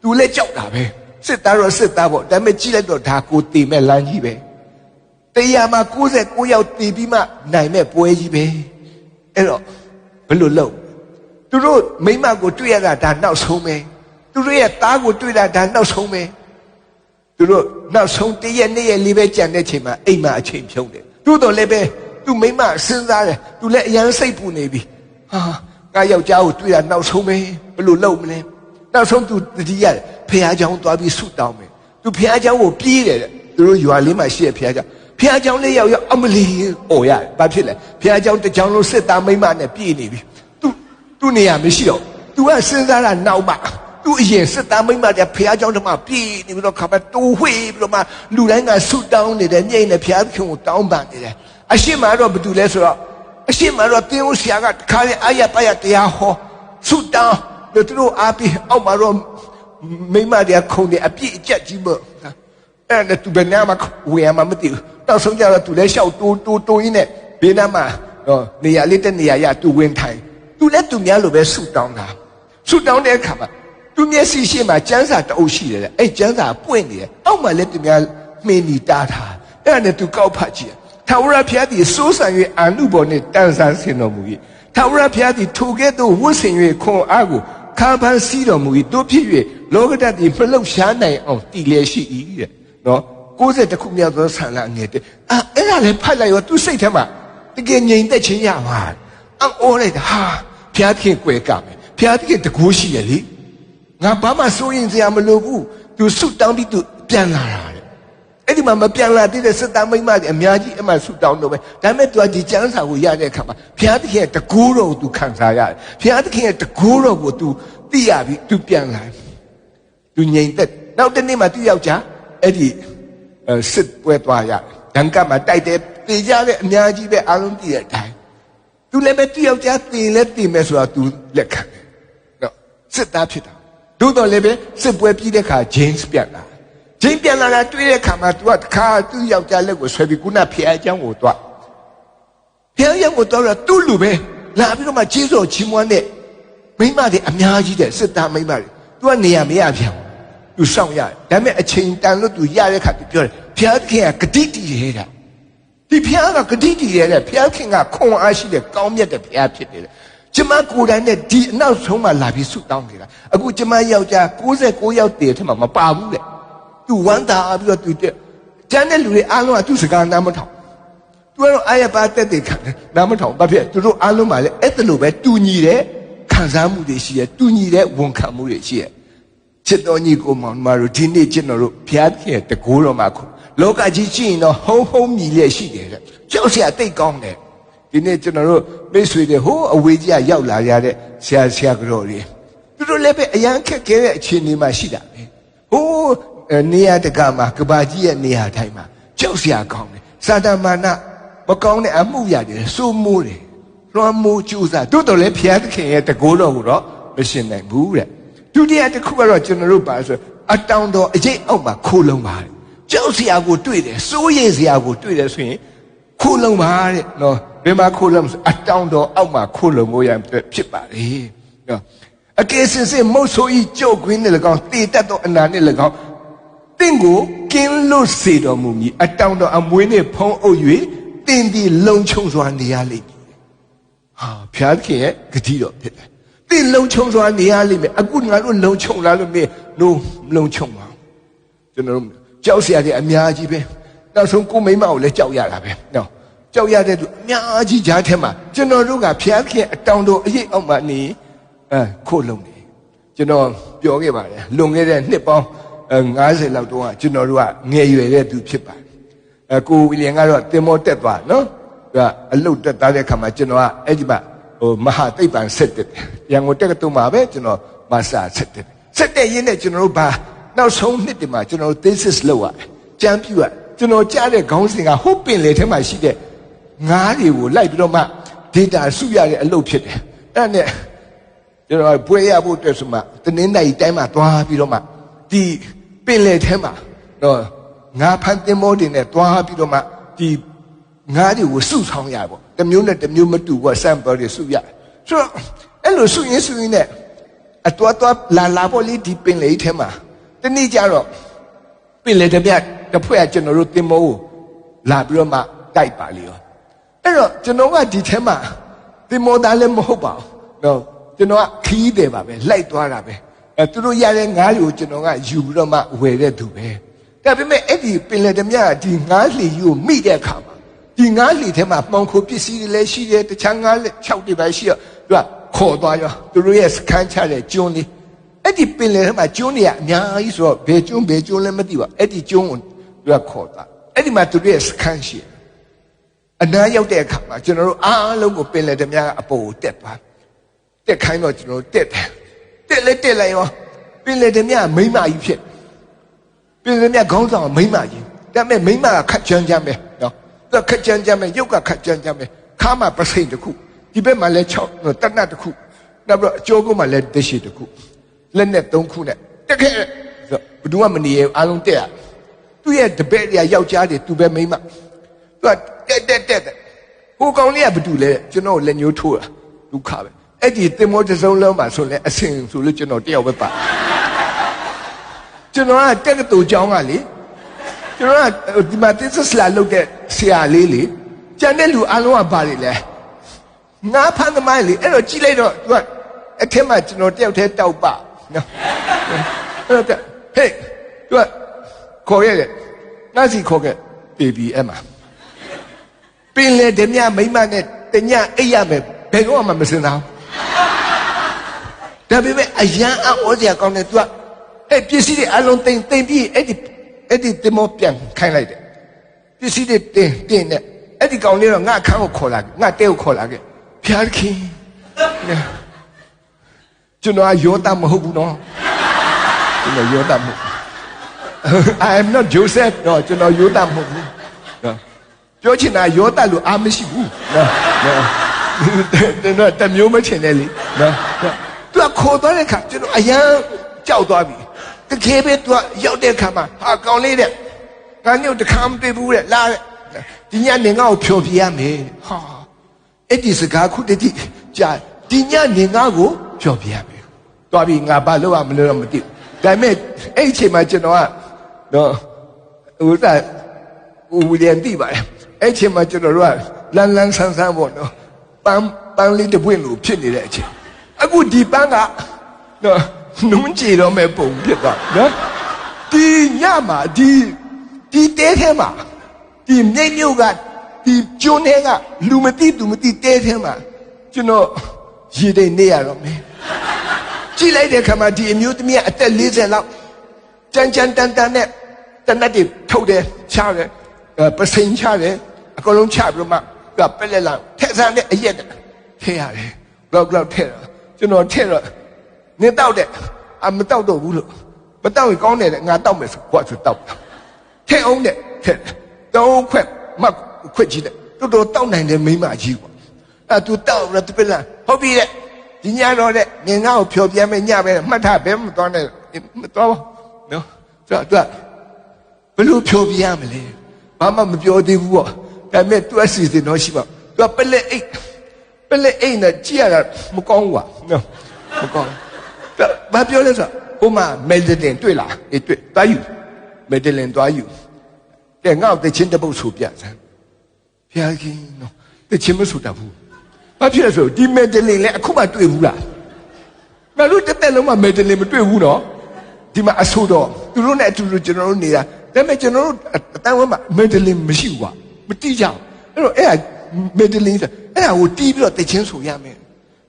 သူလည်းကြောက်တာပဲစစ်သားတော့စစ်သားပေါ့ဒါပေမဲ့ကြည့်လိုက်တော့ဒါကိုတေမဲ့လမ်းကြီးပဲတရားမှာ69ယောက်တေပြီးမှနိုင်မဲ့ပွဲကြီးပဲအဲ့တော့ဘယ်လိုလုပ်သူတို့မိမကိုတွေ့ရတာဒါနောက်ဆုံးပဲသူတို့ရဲ့သားကိုတွေ့တာဒါနောက်ဆုံးပဲသူတို့နောက်ဆုံးတရက်နေ့ရက်လေးပဲကြံတဲ့ချိန်မှာအိမ်မှာအချိန်ဖြုံးတယ်သူတို့လည်းပဲသူမိမစဉ်းစားတယ်သူလည်းအရန်စိတ်ပူနေပြီဟာငါယောက်ျားကိုတွေ့တာနောက်ဆုံးပဲဘယ်လိုလုပ်မလဲနောက်ဆုံးသူတတိယဖះเจ้าသွားပြီးဆုတောင်းမယ်သူဖះเจ้าကိုပြေးတယ်သူတို့ရွာလေးမှာရှိတဲ့ဖះเจ้าဖះเจ้าလေးရောက်အမလီအော်ရဘာဖြစ်လဲဖះเจ้าတစ်ချောင်းလုံးစစ်သားမိမနဲ့ပြေးနေပြီသူနေရာမရှိတော့သူကစဉ်းစားတာနောက်မှသူအရင်စစ်သားမိမတဲ့ဖះเจ้าတမပြေးနေပြီးတော့ခါပဲတိုးဝှေးပြီးတော့မှလူတိုင်းကဆုတောင်းနေတယ်မြိတ်နဲ့ဖះခင်ကိုတောင်းပန်နေတယ်အရှိမတော့ဘာတူလဲဆိုတော့အရှိမတော့တင်းဦးဆရာကတခါလေအာရပါရတရားဟောဆုတောင်းတို့တို့အားပြီးအောက်မှာတော့မိမတွေကခုံတယ်အပြည့်အကျက်ကြီးမအဲ့ဒါသူဘယ်နာမှာဝယ်မှာမသိဘူးနောက်ဆုံးကျတော့သူလည်းလျှောက်တိုးရင်းနဲ့ဘေးနားမှာနေရာလေးတဲ့နေရာရသူဝင်ထိုင်သူလည်းသူများလိုပဲဆုတောင်းတာဆုတောင်းတဲ့အခါမှာသူမျက်စိရှိမှကျန်းစာတအုပ်ရှိတယ်အဲ့ကျန်းစာပွင့်နေတယ်အောက်မှာလည်းသူများမှင်းနီတားထားအဲ့ဒါနဲ့သူကောက်ဖတ်ကြည့်ထာဝရဘုရားသည်စိုးစံ၍အာနုဘော်နှင့်တန်ဆန်းဆင်တော်မူ၏ထာဝရဘုရားသည်ထိုကဲ့သို့ဝတ်ဆင်၍ခွန်အားကိုခါပန်းစီးတော်မူ၏တို့ဖြစ်၍လောကဓာတ်သည်မလှုပ်ရှားနိုင်အောင်တည်လျက်ရှိ၏တဲ့နော်60ခုမြောက်သောဆန္ဒငယ်တဲ့အဲ့ဒါလည်းဖတ်လိုက်ရောသူစိတ်ထဲမှာတကယ်ငြိမ်သက်ခြင်းရပါအော်လိုက်တာဟာဘုရားခင်ကွယ်ကမယ်ဘုရားခင်တကူရှိရလေငါဘာမှစိုးရင်စရာမလိုဘူးသူဆုတောင်းပြီးသူပြန်လာတာတဲ့ အဲ့ဒီမှာမပြန်လာသေးတဲ့စစ်သားမိန်းမတွေအများကြီးအမှဆူတောင်းတော့ပဲဒါပေမဲ့သူကဒီကျမ်းစာကိုရတဲ့အခါမှာဘုရားသခင်ရဲ့တကူတော်ကိုသူခံစားရတယ်ဘုရားသခင်ရဲ့တကူတော်ကိုသူသိရပြီးသူပြန်လာသူငြိမ်သက်နောက်တစ်နေ့မှသူယောက်ျားအဲ့ဒီစစ်ပွဲသွားရဒဏ်ကမှာတိုက်တယ်တေကြတဲ့အများကြီးပဲအားလုံးသိတဲ့အတိုင်းသူလည်းပဲသူယောက်ျားတေလဲတေမယ်ဆိုတာသူလက်ခံတယ်နော်စစ်သားဖြစ်တာသို့တော်လည်းပဲစစ်ပွဲပြီးတဲ့အခါဂျိမ်းစ်ပြန်လာဂျိမ်းပြန်လာတာတွေ့တဲ့အခါမှာသူကတခါသူယောက်ျားလက်ကိုဆွဲပြီးခုနဖျားအကြောင်းကိုတွားဖျားရုံကိုတွားတော့သူ့လူပဲလာပြီးတော့မှကျေးဇူးချီးမွမ်းတဲ့မိမတွေအများကြီးတဲ့စစ်သားမိမတွေသူကနေရာမရပြန်သူစောင့်ရတယ်ဒါပေမဲ့အချိန်တန်လို့သူရတဲ့ခါသူပြောတယ်ဖျားခင်ကဂတိတည်ရဲတာဒီဖျားကဂတိတည်ရဲတဲ့ဖျားခင်ကခွန်အားရှိတဲ့ကောင်းမြတ်တဲ့ဖျားဖြစ်တယ်ကျမကိုယ်တိုင်နဲ့ဒီအနောက်ဆုံးမှလာပြီးဆုတောင်းနေတာအခုကျမယောက်ျား69ယောက်တည်းထဲမှာမပါဘူးတဲ့သူဝမ်းသာပြီးတော့သူတဲ့ကျန်တဲ့လူတွေအားလုံးကသူ့စကားနားမထောင်သူကတော့အာရပါတက်တယ်ခံနားမထောင်ဘာဖြစ်သူတို့အားလုံးမှလည်းအဲ့ဒါလိုပဲတူညီတဲ့ခံစားမှုတွေရှိတယ်တူညီတဲ့ဝန်ခံမှုတွေရှိတယ်ချစ်တော်ညီကိုမောင်မတို့ဒီနေ့ကျွန်တော်တို့ဘုရားခင်ရဲ့တကိုးတော်မှာခုလောကကြီးကြည့်ရင်တော့ဟုံးမြည်လျက်ရှိတယ်တဲ့ကြောက်စရာတိတ်ကောင်းတယ်ဒီနေ့ကျွန်တော်တို့မိတ်ဆွေတွေဟိုးအဝေးကြီးရောက်လာရတဲ့ဆရာကတော်တွေသူတို့လည်းပဲအရန်ခက်ခဲတဲ့အခြေအနေမှာရှိတာပဲဟိုးနေရာတကာမှာကဘာကြီးရဲ့နေရာတိုင်းမှာကြောက်စရာကောင်းတယ်စာတမာနမကောင်းတဲ့အမှုရတယ်စိုးမိုးတယ်လွှမ်းမိုးကြိုးစားတို့တော်လည်းဘုရားသခင်ရဲ့တကိုးတော်ကိုတော့မရှင်းနိုင်ဘူးတဲ့ဒုတိယတစ်ခုကတော့ကျွန်တော်တို့ပါဆိုအတောင်တော်အရေးအောက်မှာခိုးလုံးပါတယ်ကြောက်စရာကိုတွေ့တယ်စိုးရိမ်စရာကိုတွေ့တယ်ဆိုရင်ခိုးလုံးပါတဲ့နော်ဘယ်မှာခိုးလုံးအတောင်တော်အောက်မှာခိုးလုံးကိုရဖြစ်ပါလေနော်အကယ်စင်စစ်မုတ်ဆိုးဤကြောက်ခွင်းနဲ့၎င်းတည်တတ်သောအနာနဲ့၎င်းတင့်ကိုကင်းလွတ်စေတော်မူမည်အတောင်တော်အမွေးနဲ့ဖုံးအုပ်၍တင်ဒီလုံခြုံစွာနေရလိမ့်မည်ဟာဘုရားသခင်ရဲ့ဂတိတော်ဖြစ်တယ်တင်လုံခြုံစွာနေရလိမ့်မယ်အခုငါတို့လုံခြုံလာလို့မင်းတို့လုံခြုံပါကျွန်တော်တို့ကြောက်စရာတွေအများကြီးပဲနောက်ဆုံးကိုမိမကိုလည်းကြောက်ရတာပဲနော်ကြောက်ရတဲ့သူအများကြီးကြားထဲမှာကျွန်တော်တို့ကဘုရားသခင်အတောင်တော်အရေးအောက်မှာနေခိုးလုံးနေကျွန်တော်ပြောခဲ့ပါတယ်လွန်ခဲ့တဲ့နှစ်ပေါင်း50လောက်တုန်းကကျွန်တော်တို့ကငယ်ရွယ်တဲ့သူဖြစ်ပါတယ်ကိုဝီလျံကတော့တင်မောတက်သွားနော်သူကအလုတ်တက်သားတဲ့ခါမှာကျွန်တော်ကအဲ့ဒီမှာမဟာသိပ္ပံဆက်တက်ရန်ကုန်တက္ကသိုလ်မှာပဲကျွန်တော်မဆာဆက်တက်ရင်းနဲ့ကျွန်တော်တို့ဘာနောက်ဆုံးနှစ်ဒီမှာကျွန်တော် thesis လုပ်ရတယ်ကျမ်းပြူရကျွန်တော်ကြားတဲ့ခေါင်းစဉ်ကဟုတ်ပင်လေထဲမှာရှိတဲ့ငါးတွေကိုလိုက်ပြီးတော့မှ data စုရတဲ့အလုပ်ဖြစ်တယ်အဲ့နဲ့ကျွန်တော်ဘွဲရဖို့အတွက်ဆိုမှတနင်္လာရီတိုင်းမှာသွားပြီးတော့မှဒီပင်လေထဲမှာတော့ငါဖန်တင်မောတင်နဲ့သွားပြီးတော့မှဒီငါးတွေကိုစုဆောင်ရပေါ့တစ်မျိုးနဲ့တစ်မျိုးမတူဘူး sample တွေစုရတယ်ဆိုတော့အဲ့လိုစုရင်းနဲ့အတော်လာပေါ့လေဒီပင်လေထဲမှာတနေ့ကျတော့ပင်လေတစ်ပြက်တစ်ဖွဲ့ကကျွန်တော်တို့တင်မောကိုလာပြီးတော့မှတိုက်ပါလေရောအဲ့တော့ကျွန်တော်ကဒီထဲမှာတင်မောသားလည်းမဟုတ်ပါဘူးနော်ကျွန်တော်ကခီးတယ်ပါပဲလိုက်သွားတာပဲသူတို့ရတဲ့ငါးတွေကိုကျွန်တော်ကယူပြီးတော့မှဝယ်တဲ့သူပဲဒါပေမဲ့အဲ့ဒီပင်လေတစ်မြတ်ဒီငါးလှီယူကိုမိတဲ့အခါမှာဒီငါးလှီထဲမှာမှောင်ခိုပစ္စည်းတွေလည်းရှိတယ်တခြားငါး6တွေပဲရှိတော့သူကခေါ်သွားရောသူတို့ရဲ့စခန်းချတဲ့ကျွန်းလေးအဲ့ဒီပင်လေထဲမှာကျွန်းတွေကအများကြီးဆိုတော့ဘယ်ကျွန်းလည်းမသိပါအဲ့ဒီကျွန်းကိုသူကခေါ်သွားအဲ့ဒီမှာသူတို့ရဲ့စခန်းရှိတယ်အနားရောက်တဲ့အခါမှာကျွန်တော်တို့အားလုံးကိုပင်လေတစ်မြတ်ကအပေါ်ကိုတက်သွားတက်ခိုင်းတော့ကျွန်တော်တက်လိုက်ရောပင်လေတည်းမြမိမကြီးဖြစ်ပင်လေမြခေါင်းဆောင်မိမကြီးဒါပေမဲ့မိမကခက်ကြမ်းပဲနော်သူခက်ကြမ်းပဲရုပ်ကခက်ကြမ်းပဲခါမှပစိန်တစ်ခုဒီဘက်မှာလည်း6တနတ်တစ်ခုနောက်ပြီးတော့အကျိုးကုန်းမှာလည်းတရှိတစ်ခုလက်နဲ့3ခုနဲ့တက်ခဲ့ဘယ်သူမှမနေရအားလုံးတက်ရသူ့ရဲ့တပည့်တွေကယောက်ျားတွေသူပဲမိမသူကတက်ဟိုကောင်လေးကဘာတူလဲကျွန်တော်လက်ညှိုးထိုးတာဒုက္ခပဲအဲ့ဒီတင်မောတစ်စုံလုံးမှာဆိုလဲအစင်ဆိုလို့ကျွန်တော်တယောက်ပဲပါကျွန်တော်ကတက္ကသိုလ်ကျောင်းကလေကျွန်တော်ကဒီမှာ thesis လာလုပ်တဲ့ဆရာလေးလေကျန်တဲ့လူအလုံးကပါတယ်လေငါဖန်သမားလေအဲ့တော့ကြည့်လိုက်တော့သူကအထက်မှာကျွန်တော်တယောက်တည်းတောက်ပါနော်အဲ့တော့ဟေးသူကခေါ်ရတယ်ငါစီခေါ်ခဲ့ baby အဲ့မှာပင်လေတည်းမြမိမနဲ့တညအိပ်ရမယ်ဘယ်တော့မှမစင်တော့ဒါပေမဲ့အရန်အောစရာကောင်းတယ်သူကအဲ့ပစ္စည်းတွေအလုံးတိမ်ပြီးအဲ့ဒီ Eddie Timo Pian, kind like that. You see the thing that Eddie Gaulero, not Kao Kolag, not Dale Kolag. Piarki. You know, Yotam Hobuno. You know, Yotam. I am not Joseph, no, you know, Yotam Hobu. Georgina, Yotalu, Amishibu. No, the new machinelli. No. To a Kodonica, you know, a young Chow Dobby. The cable to a Yodekama, a Gaulere. I knew the calm people at La. The yanning out pure yammy. It is a guy who did it. The yanning out pure yammy. Dobby, Nabalo, I'm a little bit. I made 80 my general. No, was that William Diva? 80 my general. Lan San Samono. Bam, little window, pinny that. I would deep banga. No, Nunchi, me boom, get up. The Yama, the Dehema, the Nenuga, the Jonega, Lumati, Dehema. You know, she they near me. She later come out, the mute me at the listen up. Jan, the native told her, Charlie, Persin Charlie, a column chabruma, the Pellela, Tezan, yet, Terry, Glog terror. You know, terror. Near doubt it. I'm without the wood. But now we gone there, and I don't miss what's without. Tell on it. Don't quit. Mark, quit it. To do down and then me, my Jew. To tell the pillar. How be it? The Yano that, now, pure Yammy, Mata, Bem, gone it. No, that. Blue pure Yammy. Mamma, pure de war. I met 2 assist in Oshiba. To a pellet 8. Pellet ain't a cheer, Mukongwa. No, Mukong. But your letter, Oma, Medellin, Twila, it by you. Medellin, do you? Then out the chintable soup, yes. Piaki, no, the Chimusutabu. But yes, the Medellin, Akuma to Ula. Now look at the Loma Medellin to Uno, Dima Asudo, to run at the general near. Then make general at the Medellin Meshiwa, Matija. You know, Medellin, and I would deep the chance of Yaman.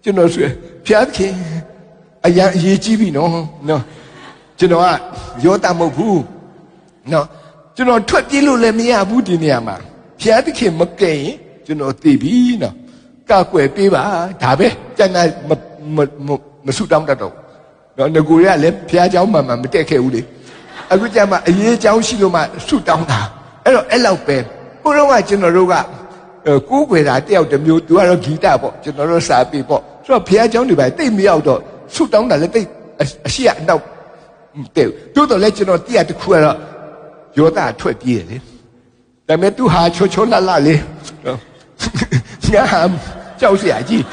You know, Piaki. A young GB, no. You know what? Yotamobu. No. You know, 20 Lemia Budiniama. Piat came again, you know, TV, no. Kakwe Piva, Tabe, Jana Masudam Dato. No, the Guria left Piajama, Mateke Udi. I would jam a year Jaushima, Sudam. Hello, Pen. Puro General. Google, I tell them you do a guitar, General Sabi. So Piajoni by take me out. Shoot down the little she now. Do the legend of the Quera. You're that 20 years. They met too hard, Chochola Lali. Yam, Chelsea, I did.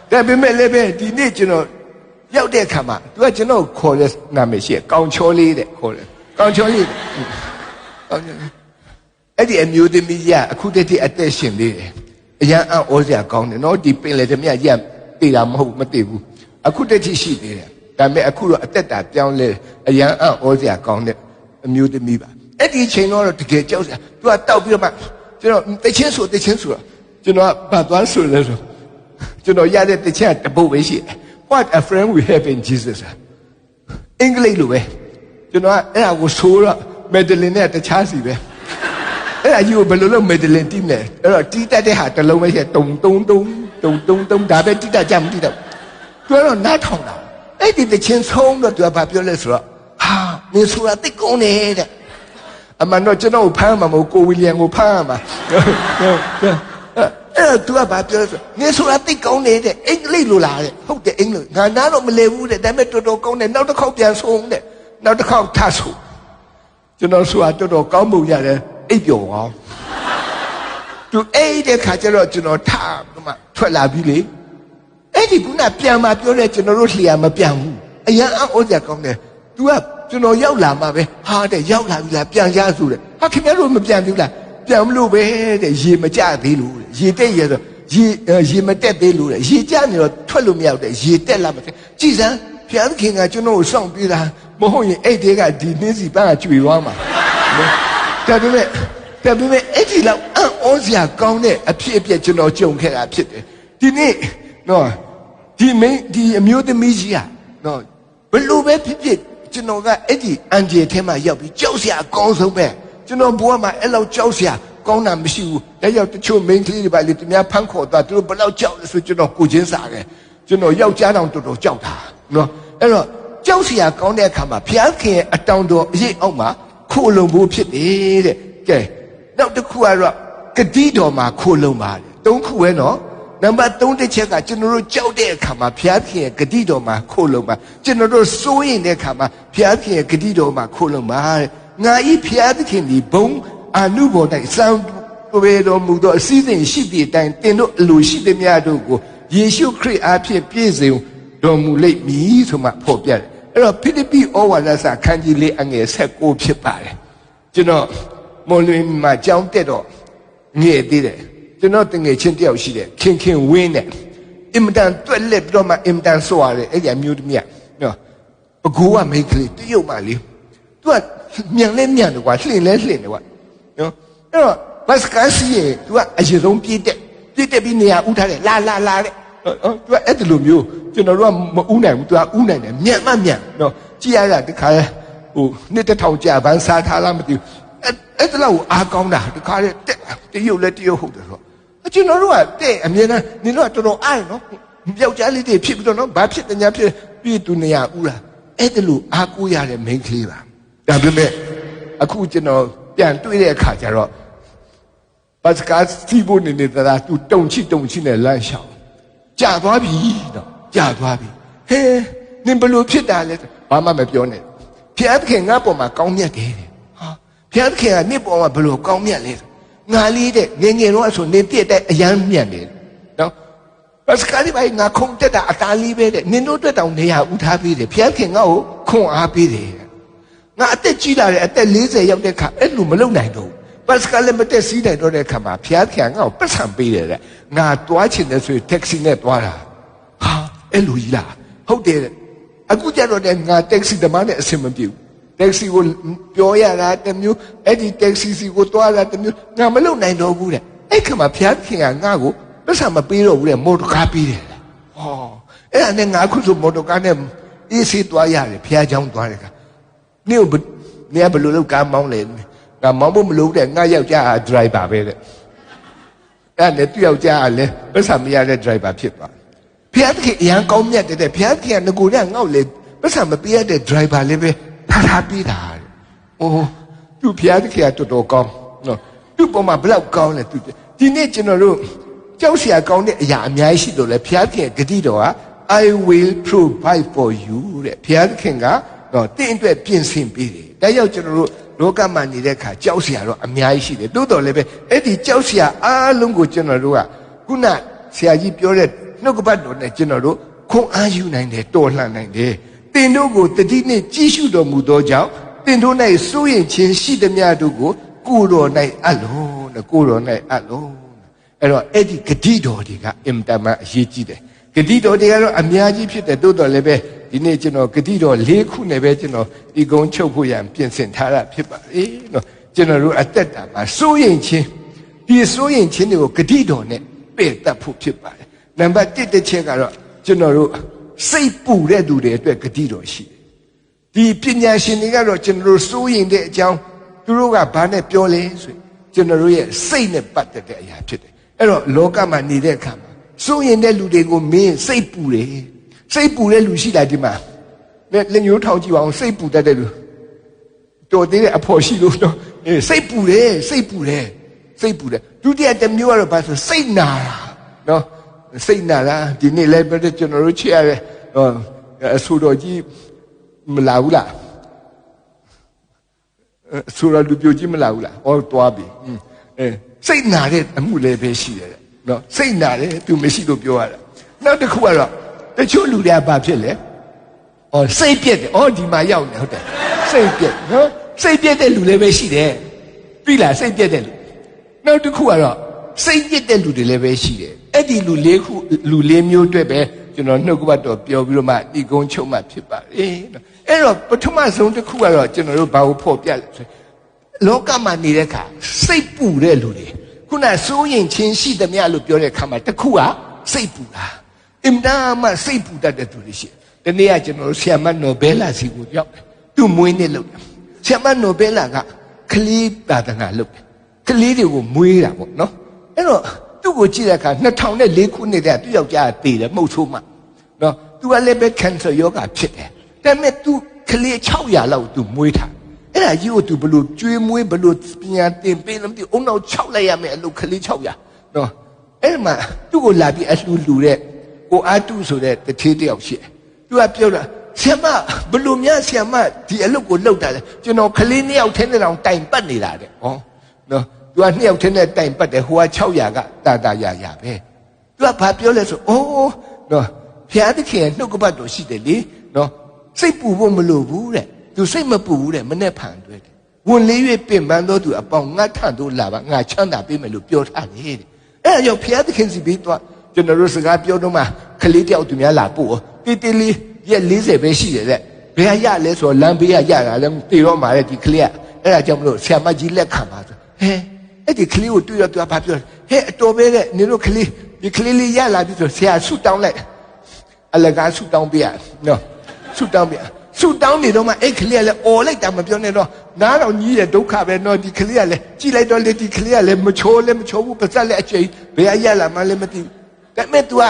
There be many, the national. Yell there come out. Do you know, call us Namishi, Concholi, call it. Concholi. At the amused me, yeah, I could get the attention there. Young all their gone, no deep in let me, yeah. Matibu. I could teach you there. I may accrue at that down there. A young aunt or their account, a mute me. Any chain order to get Joseph to a top of you know, the chance of the chancellor. You know, but one so little. You know, yeah, the chat above here. What a friend we have in Jesus. English way. You know, I was so Medellin at the chassis. You below Medellin dinner. Tita they had the low way here. Don't diabetes that jam did up. Well, not home now. I did the chance home to a popular sura. Ah, Nisura, they go near. I'm not to know Palma, go William Opama. To a popular Nisura, they go near the English Lula. Hope the English. Now, not only would the Demeter go and not the copiers home there. Not the cow tassel. You know, so I don't know, Gombo Yada, 8 year old. To aid the catcher, you know, time, Twella Billy. Eddie Guna Piama, your general Liama Piamu. A young old come there. Do up, you know, Yaulama, hard a Yaula, Pian Yazula. How can you room Pianula? Piamlu, the Jimaja Bilu, Jide, Jimate Bilu, Jijano, Twelumia, Jitella. Jesus, Pian King, I know, song Bila, Mohoni, Eddie, Dinisi Banach, Rama. Tell me, Eddie, Ozia gone there, appear, you know, Joan can appear. Didn't no, the amused media, no, but Lube, ကျွန်တော်ကအဲ့ဒီအန်ဂျယ်ထဲမှာရောက်ပြီးကြောက်စရာအကောင်းဆုံးပဲကျွန်တော်ဘဝမှာအဲ့လောက်ကြောက်စရာကောင်းတာမရှိဘူးဒါကြောင့်တချို့ main ကလေးတွေပါလေသူများဖမ်းခေါ်သွားသူတို့ဘယ်လောက်ကြောက်လဲဆိုကျွန်တော်ကိုချင်းစားတယ်ကျွန်တော်ယောက်ျားတောင်တော်တော်ကြောက်တာနော်အဲ့တော့ကြောက်စရာကောင်းတဲ့အခါမှာဘုရားခင်ရဲ့အတောင်တော်အရေးအောက်မှာခိုလုံဖို့ဖြစ်တယ်တဲ့ကဲနောက်တစ်ခုကတော့ဂတိတော်မှာခိုလုံပါတယ်၃ခုပဲနော်နံပါတ်3တစ်ချက်ကကျွန်တော်တို့ကြောက်တဲ့အခါမှာဘုရားခင်ရဲ့ဂတိတော်မှာခိုလုံပါကျွန်တော်တို့စိုးရင်တဲ့အခါမှာဘုရားခင်ရဲ့ဂတိတော်မှာခိုလုံပါတဲ့ငါဤဘုရားသခင်ဒီဘုံအာနုဘော်တိုင်းစောင်းတွေတော်မူသောအစည်းအဝေးရှိသည့်အတိုင်းတင်တို့အလိုရှိသည်များတို့ကိုယေရှုခရစ်အားဖြင့်ပြည့်စုံတော်မူလိမ့်မည်ဆိုမှဖော်ပြတယ်အဲ့တော့ဖိလိပ္ပိဩဝါဒစာခန်းကြီး၄အငယ်16ဖြစ်ပါတယ်ကျွန်တော်မော်လဝီမှာကြောင်းတက်တော့ငယ်သေးတယ်ကျွန်တော်တငယ်ချင်းတယောက်ရှိတယ်ခင်ဝင်းနဲ့အင်မတန်တွက်လက်ပြီးတော့မှအင်မတန်ဆိုရတယ်အဲ့ဒီအမျိုးသမီးကနော်ပကူကမိတ်ကလေးတရုတ်မှလေသူကမြန်လဲမြန်တယ်ကွာလှင်လဲလှင်တယ်ကွာနော်အဲ့တော့ဘတ်စကားစီးရင်သူကအရင်ဆုံးပြည့်တက်ပြီးနေရာဥထားတယ်လာတဲ့သူကအဲ့ဒီလိုမျိုးကျွန်တော်တို့ကမဥနိုင်ဘူးသူကဥနိုင်တယ်မြန်မှမြန်နော်ကြည့်ရတာတခါဟိုနှစ်တစ်ထောင်ကြာဘန်းစားထားလားမသိဘူးအဲ့ဒါလောက်အားကောင်းတာတခါတက်တရုတ်ဟုတ်တယ်ဆိုကျွန်တော်တို့ကတဲ့အမြဲတမ်းနင်တို့ကတော်တော်အားရနော်ယောက်ျားလေးတွေဖြစ်ပြီးတော့နော်ဘာဖြစ်တညာဖြစ်ပြီးသူနေရာဥလားအဲ့ဒါလို့အားကိုးရတဲ့ main ကလေးပါဒါပေမဲ့အခုကျွန်တော်ပြန်တွေ့တဲ့အခါကျတော့ဘတ်စကားစီးဖို့နေတာသူတုံချိနဲ့လမ်းလျှောက်ကြာသွားပြီတော့ကြာသွားပြီဟဲနင်ဘလို့ဖြစ်တာလဲဘာမှမပြောနဲ့ဘုရားသခင်ငါ့ပေါ်မှာကောင်းမြတ်တယ်ဟာဘုရားသခင်ကနင့်ပေါ်မှာဘလို့ကောင်းမြတ်လဲငါလေးတဲ့ငယ်တော့ဆိုနင်ပြည့်တဲ့အယမ်းမြတ်တယ်နော်ဘတ်စကားဒီပိုင်းငါခုံတက်တာအသားလေးပဲတဲ့နင်တို့အတွက်တောင်နေရာဥထားပေးတယ်ဘုရားခင်ငါ့ကိုခွန်အားပေးတယ်ငါအသက်ကြီးလာတဲ့အသက်40ရောက်တဲ့ခါအဲ့လိုမလုပ်နိုင်တော့ဘတ်စကားလည်းမတက်စီးနိုင်တော့တဲ့ခါမှာဘုရားခင်ငါ့ကိုပတ်စံပေးတယ်တဲ့ငါသွားချင်တယ်ဆိုရင်တက္ကစီနဲ့သွားတာဟာအဲ့လိုကြီးလားဟုတ်တယ်အခုကျတော့ငါတက္ကစီသမားနဲ့အဆင်မပြေဘူးတက္ကစီကိုပြောရတာတမျိုးအဲ့ဒီတက္ကစီစီကိုသွားတာတမျိုးငါမလုပ်နိုင်တော့ဘူးတဲ့အဲ့ခါမှာဘုရားခင်ကငါ့ကိုပတ်စံမပေးတော့ဘူးတဲ့မော်တော်ကားပေးတယ်ဟောအဲ့ဒါနဲ့ငါအခုဆိုမော်တော်ကားနဲ့အေးဆေးသွားရတယ်ဘုရားကျောင်းသွားတယ်ကနေကဘယ်လိုလုပ်ကားမောင်းလဲငါမောင်းဖို့မလုပ်တဲ့ငါယောက်ျားဟာဒရိုင်ဘာပဲတဲ့အဲ့နဲ့သူ့ယောက်ျားကလည်းပတ်စံမရတဲ့ဒရိုင်ဘာဖြစ်သွားဘုရားသခင်အရန်ကောင်းမြတ်တဲ့ဘုရားသခင်ကငကိုကငေါ့လေပတ်စံမပေးရတဲ့ဒရိုင်ဘာလည်းပဲထားပြီးတာတဲ့အိုးသူ့ဘုရားသခင်ကတော်တော်ကောင်းနော်သူ့ပေါ်မှာဘယ်လောက်ကောင်းလဲသူဒီနေ့ကျွန်တော်တို့ကြောက်စရာကောင်းတဲ့အရာအများကြီးရှိတော့လေဘုရားသခင်ဂတိတော်က I will provide for you တဲ့ဘုရားသခင်ကတော့တင့်အတွက်ပြင်ဆင်ပေးတယ်ဒါကြောင့်ကျွန်တော်တို့လောကမှာနေတဲ့အခါကြောက်စရာတော့အများကြီးရှိတယ်တိုးတော်လည်းပဲအဲ့ဒီကြောက်စရာအားလုံးကိုကျွန်တော်တို့ကခုနဆရာကြီးပြောတဲ့နှုတ်ကပတ်တော်နဲ့ကျွန်တော်တို့ခွန်အားယူနိုင်တယ်တော်လှန်နိုင်တယ်တင်တို့ကိုတတိနဲ့ကြည်ရှုတော်မူသောကြောင့်တင်တို့၌စိုးရင်ချင်းရှိသည်များတို့ကိုကိုယ်တော်၌အလုံးနဲ့ကိုယ်တော်၌အလုံးအဲ့တော့အဲ့ဒီဂတိတော်တွေကအင်တမအရေးကြီးတယ်ဂတိတော်တွေကတော့အများကြီးဖြစ်တယ်တိုးတော်လည်းပဲဒီနေ့ကျွန်တော်ဂတိတော်၄ခုနဲ့ပဲကျွန်တော်ဒီကုန်းချုပ်ဖို့ရန်ပြင်ဆင်ထားတာဖြစ်ပါလေနော်ကျွန်တော်တို့အသက်တာမှာစိုးရင်ချင်းဒီစိုးရင်ချင်းတွေကိုဂတိတော်နဲ့ပယ်တတ်ဖို့ဖြစ်ပါတယ်နံပါတ်1တစ်ချက်ကတော့ကျွန်တော်တို့စိတ်ပူတဲ့သူတွေအတွက်ဂတိတော်ရှိတယ်ဒီပညာရှင်တွေကတော့ကျွန်တော်တို့စိုးရင်တဲ့အကြောင်းသူတို့ကဘာနဲ့ပြောလဲဆိုရင်ကျွန်တော်တို့ရဲ့စိတ်နဲ့ပတ်သက်တဲ့အရာဖြစ်တယ်အဲ့တော့လောကမှာနေတဲ့အခါမှာစိုးရင်တဲ့လူတွေကိုမင်းစိတ်ပူတယ်စိတ်ပူတဲ့လူရှိလားဒီမှာလက်ညှိုးထောင်ကြည့်ပါအောင်စိတ်ပူတတ်တဲ့လူတော်သေးတဲ့အဖို့ရှိလို့တော့စိတ်ပူတယ်ဒုတိယတစ်မျိုးကတော့ဘာဆိုစိတ်နာတာနော်စိတ်နာတာဒီနေ့လည်းပဲကျွန်တော်တို့ချစ်ရတဲ့အဆိုတော်ကြီးမလာဘူးလားဆိုတော့လူပြိုကြီးမလာဘူးလားဟောတွားပြီစိတ်နာတဲ့အမှုလည်းပဲရှိတယ်နော်စိတ်နာတယ်သူမရှိလို့ပြောရတာနောက်တစ်ခုကတော့တချို့လူတွေကဘာဖြစ်လဲစိတ်ပြက်တယ်ဒီမှာရောက်နေဟုတ်တယ်စိတ်ပြက်နော်စိတ်ပြက်တဲ့လူလည်းပဲရှိတယ်ပြီလားစိတ်ပြက်တဲ့လူနောက်တစ်ခုကတော့စိတ်ပြက်တဲ့လူတွေလည်းပဲရှိတယ်အဲ့ဒီလူ၄မျိုးအတွက်ပဲကျွန်တော်နှုတ်ကပတ်တော်ပြောပြီးတော့မှဤကုန်းချုပ်မှဖြစ်ပါလေနော်အဲ့တော့ပထမဆုံးတစ်ခုကတော့ကျွန်တော်တို့ဘာကိုဖော်ပြလဲဆိုလောကမှာနေတဲ့အခါစိတ်ပူတဲ့လူတွေခုနစိုးရင်ချင်းရှိသမျှလို့ပြောတဲ့အခါမှာတစ်ခုကစိတ်ပူတာအင်တာမှစိတ်ပူတတ်တဲ့သူတွေရှိတယ်ဒီနေ့ကကျွန်တော်ဆရာမနော်ဘဲလာစီကိုရောက် သူ့မွေးနေ့လုပ်တယ်ဆရာမနိုဘယ်လာကကလေးသာသနာလုပ်တယ်ကလေးတွေကိုမွေးတာပေါ့နော်အဲ့တော့သူ့ကိုကြည့်တဲ့အခါ2004ခုနှစ်တည်းသူ့ယောက်ျားတည်တယ်မှုတ်ဆိုးမှနော်သူကလည်းပဲ cancer ယောဂဖြစ်တယ်ဒါပေမဲ့သူကလေး600လောက်သူမွေးထားအဲ့ဒါကြီးကိုသူဘလို့ကျွေးမွေးဘလို့ပြန်တင်ပေးလို့မသိအုံနောက်6လိုက်ရမယ်အလုပ်ကလေး600နော်အဲ့မှာသူ့ကိုလာပြီးအလှူလူတဲ့ကိုအာတုဆိုတဲ့တထေးတယောက်ရှိတယ်သူကပြောတာဆရာမဘလို့များဆရာမဒီအလုပ်ကိုလုပ်တာလဲကျွန်တော်ကလေး2ယောက်ထင်းတဲ့တောင်တိုင်ပတ်နေတာတဲ့ဟောနော်သူက2ယောက်ထင်းတဲ့တိုင်ပတ်တယ်ဟိုက600ကတာရပဲသူကဘာပြောလဲဆိုအိုးနော်ဖျားသခင်နှုတ်ကပတ်တော်ရှိတယ်လေနော်စိတ်ပူဖို့မလိုဘူးတဲ့သူစိတ်မပူဘူးတဲ့မနဲ့ဖန်တွဲတယ်ဝန်လေး၍ပင်ပန်းတော်သူအပေါင်းငါထန့်တို့လာပါငါချမ်းသာပေးမယ်လို့ပြောထားတယ်တဲ့အဲ့ဒါကြောင့်ဖျားသခင်စီပြီးတော့ကျွန်တော်တို့စကားပြောတော့မှကလေးတယောက်သူများလာပို့တေးတေးလေးရက်40ပဲရှိတယ်တဲ့ဘယ်ရလဲဆိုတော့လမ်းဘေးကရတာလဲတေတော့မှာတဲ့ဒီကလေးကအဲ့ဒါကြောင့်မလို့ဆရာမကြီးလက်ခံပါဆိုဟဲအဲ့ဒီကလေးကိုတွေ့တော့သူကဘာပြောဟဲအတော်ပဲတဲ့နင်တို့ကလေးဒီကလေးလေးရလာပြီဆိုဆရာဆူတောင်းလိုက်အလကားဆူတောင်းပြရနော်ဆူတောင်းပြဆူတောင်းနေတော့မှအဲ့ကလေးကလည်းអော်လိုက်တာမပြောနဲ့တော့နားတော့ညီးတဲ့ဒုက္ခပဲနော်ဒီကလေးကလည်းကြည့်လိုက်တော့လေဒီကလေးကလည်းမချိုးဘူးပါစက်လည်းအကျိန်ဘယ်ရလာမှလည်းမသိဘူးဒါပေမဲ့ तू က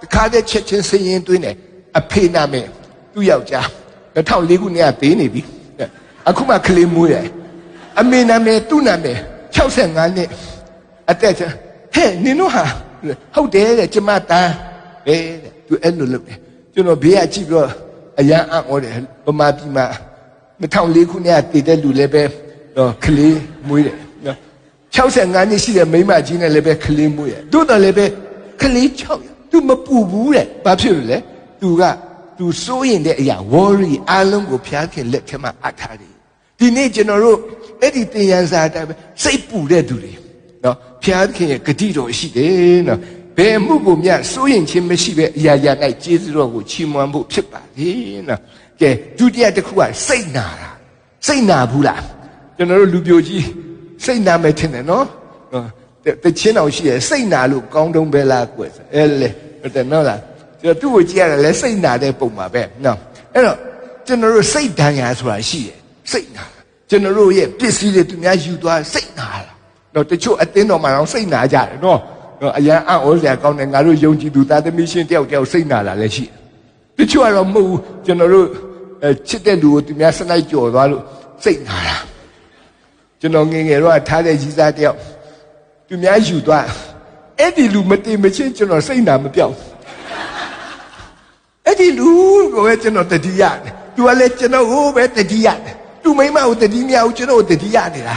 တခါတည်းချက်ချင်းစရင်သွင်းတယ်အဖေနာမယ်သူ့ယောက်ျား2004ခုနှစ်ကသေးနေပြီအခုမှကလေးမွေးတယ်အမေနာမယ်သူ့နာမယ်65နှစ်အသက်ဟဲ့နင်တို့ဟာဟုတ်တယ်တဲ့ကျမတန်းတဲ့သူအဲ့လိုလုပ်တယ်ကျွန်တော်ဘေးကကြည့်ပြီးတော့အရန်အံ့ဩတယ်ဗမာပြည်မှာ2004ခုနှစ်ကတည်တဲ့လူလည်းပဲကလေးမွေးတယ်နော်65နှစ်ရှိတဲ့မိန်းမကြီးနဲ့လည်းပဲကလေးမွေးတယ်တို့တော့လည်းပဲကလေး6သူမပူဘူးတဲ့ဘာဖြစ်လို့လဲသူစိုးရင်တဲ့အရာ worry အားလုံးကိုဖျားခင်လက်ထဲမှာအပ်ထားတယ်ဒီနေ့ကျွန်တော်တို့အဲ့ဒီတင်ရန်စာအတိုင်းပဲစိတ်ပူတဲ့သူတွေနော်ဖျားခင်ရဲ့ဂတိတော်ရှိတယ်နော်ဘယ်မှုကိုမြတ်စိုးရင်ချင်းမရှိပဲအရာ၌ကျေးဇူးတော်ကိုချီးမွမ်းဖို့ဖြစ်ပါလေနော်ကဲဒုတိယတစ်ခုကစိတ်နာတာစိတ်နာဘူးလားကျွန်တော်တို့လူပြိုကြီးစိတ်နာမယ်ထင်တယ်နော်တချင်းအောင်ရှိရစိတ်နာလို့ကောင်းတုံးပဲလားကွယ်အဲ့လေဟုတ်တယ်နော်လားကျွန်တော်သူ့ကိုကြည့်ရတယ်လဲစိတ်နာတဲ့ပုံမှာပဲနော်အဲ့တော့ကျွန်တော်တို့စိတ်ဒဏ်ရာဆိုတာရှိတယ်စိတ်နာကျွန်တော်တို့ရဲ့ပစ္စည်းတွေသူများယူသွားစိတ်နာတာတော့တချို့အသင်းတော်မှာတော့စိတ်နာကြတယ်နော်အရန်အံ့ဩစရာကောင်းတယ်ငါတို့ယုံကြည်သူသားသမီးရှင်တယောက်စိတ်နာတာလည်းရှိတယ်တချို့ကတော့မဟုတ်ဘူးကျွန်တော်တို့ချစ်တဲ့လူကိုသူများစနိုက်ကြော်သွားလို့စိတ်နာတာကျွန်တော်ငယ်တော့ထားတဲ့ကြီးစားတယောက်သူများယူသွားအဲ့ဒီလူမတည်မချင်းကျွန်တော်စိတ်နာမပြောက်အဲ့ဒီလူကိုပဲကျွန်တော်တတိယတယ်သူကလည်းကျွန်တော်ဟိုပဲတတိယတယ်သူမိမကိုတတိမရဘူးကျွန်တော်တတိယနေတာ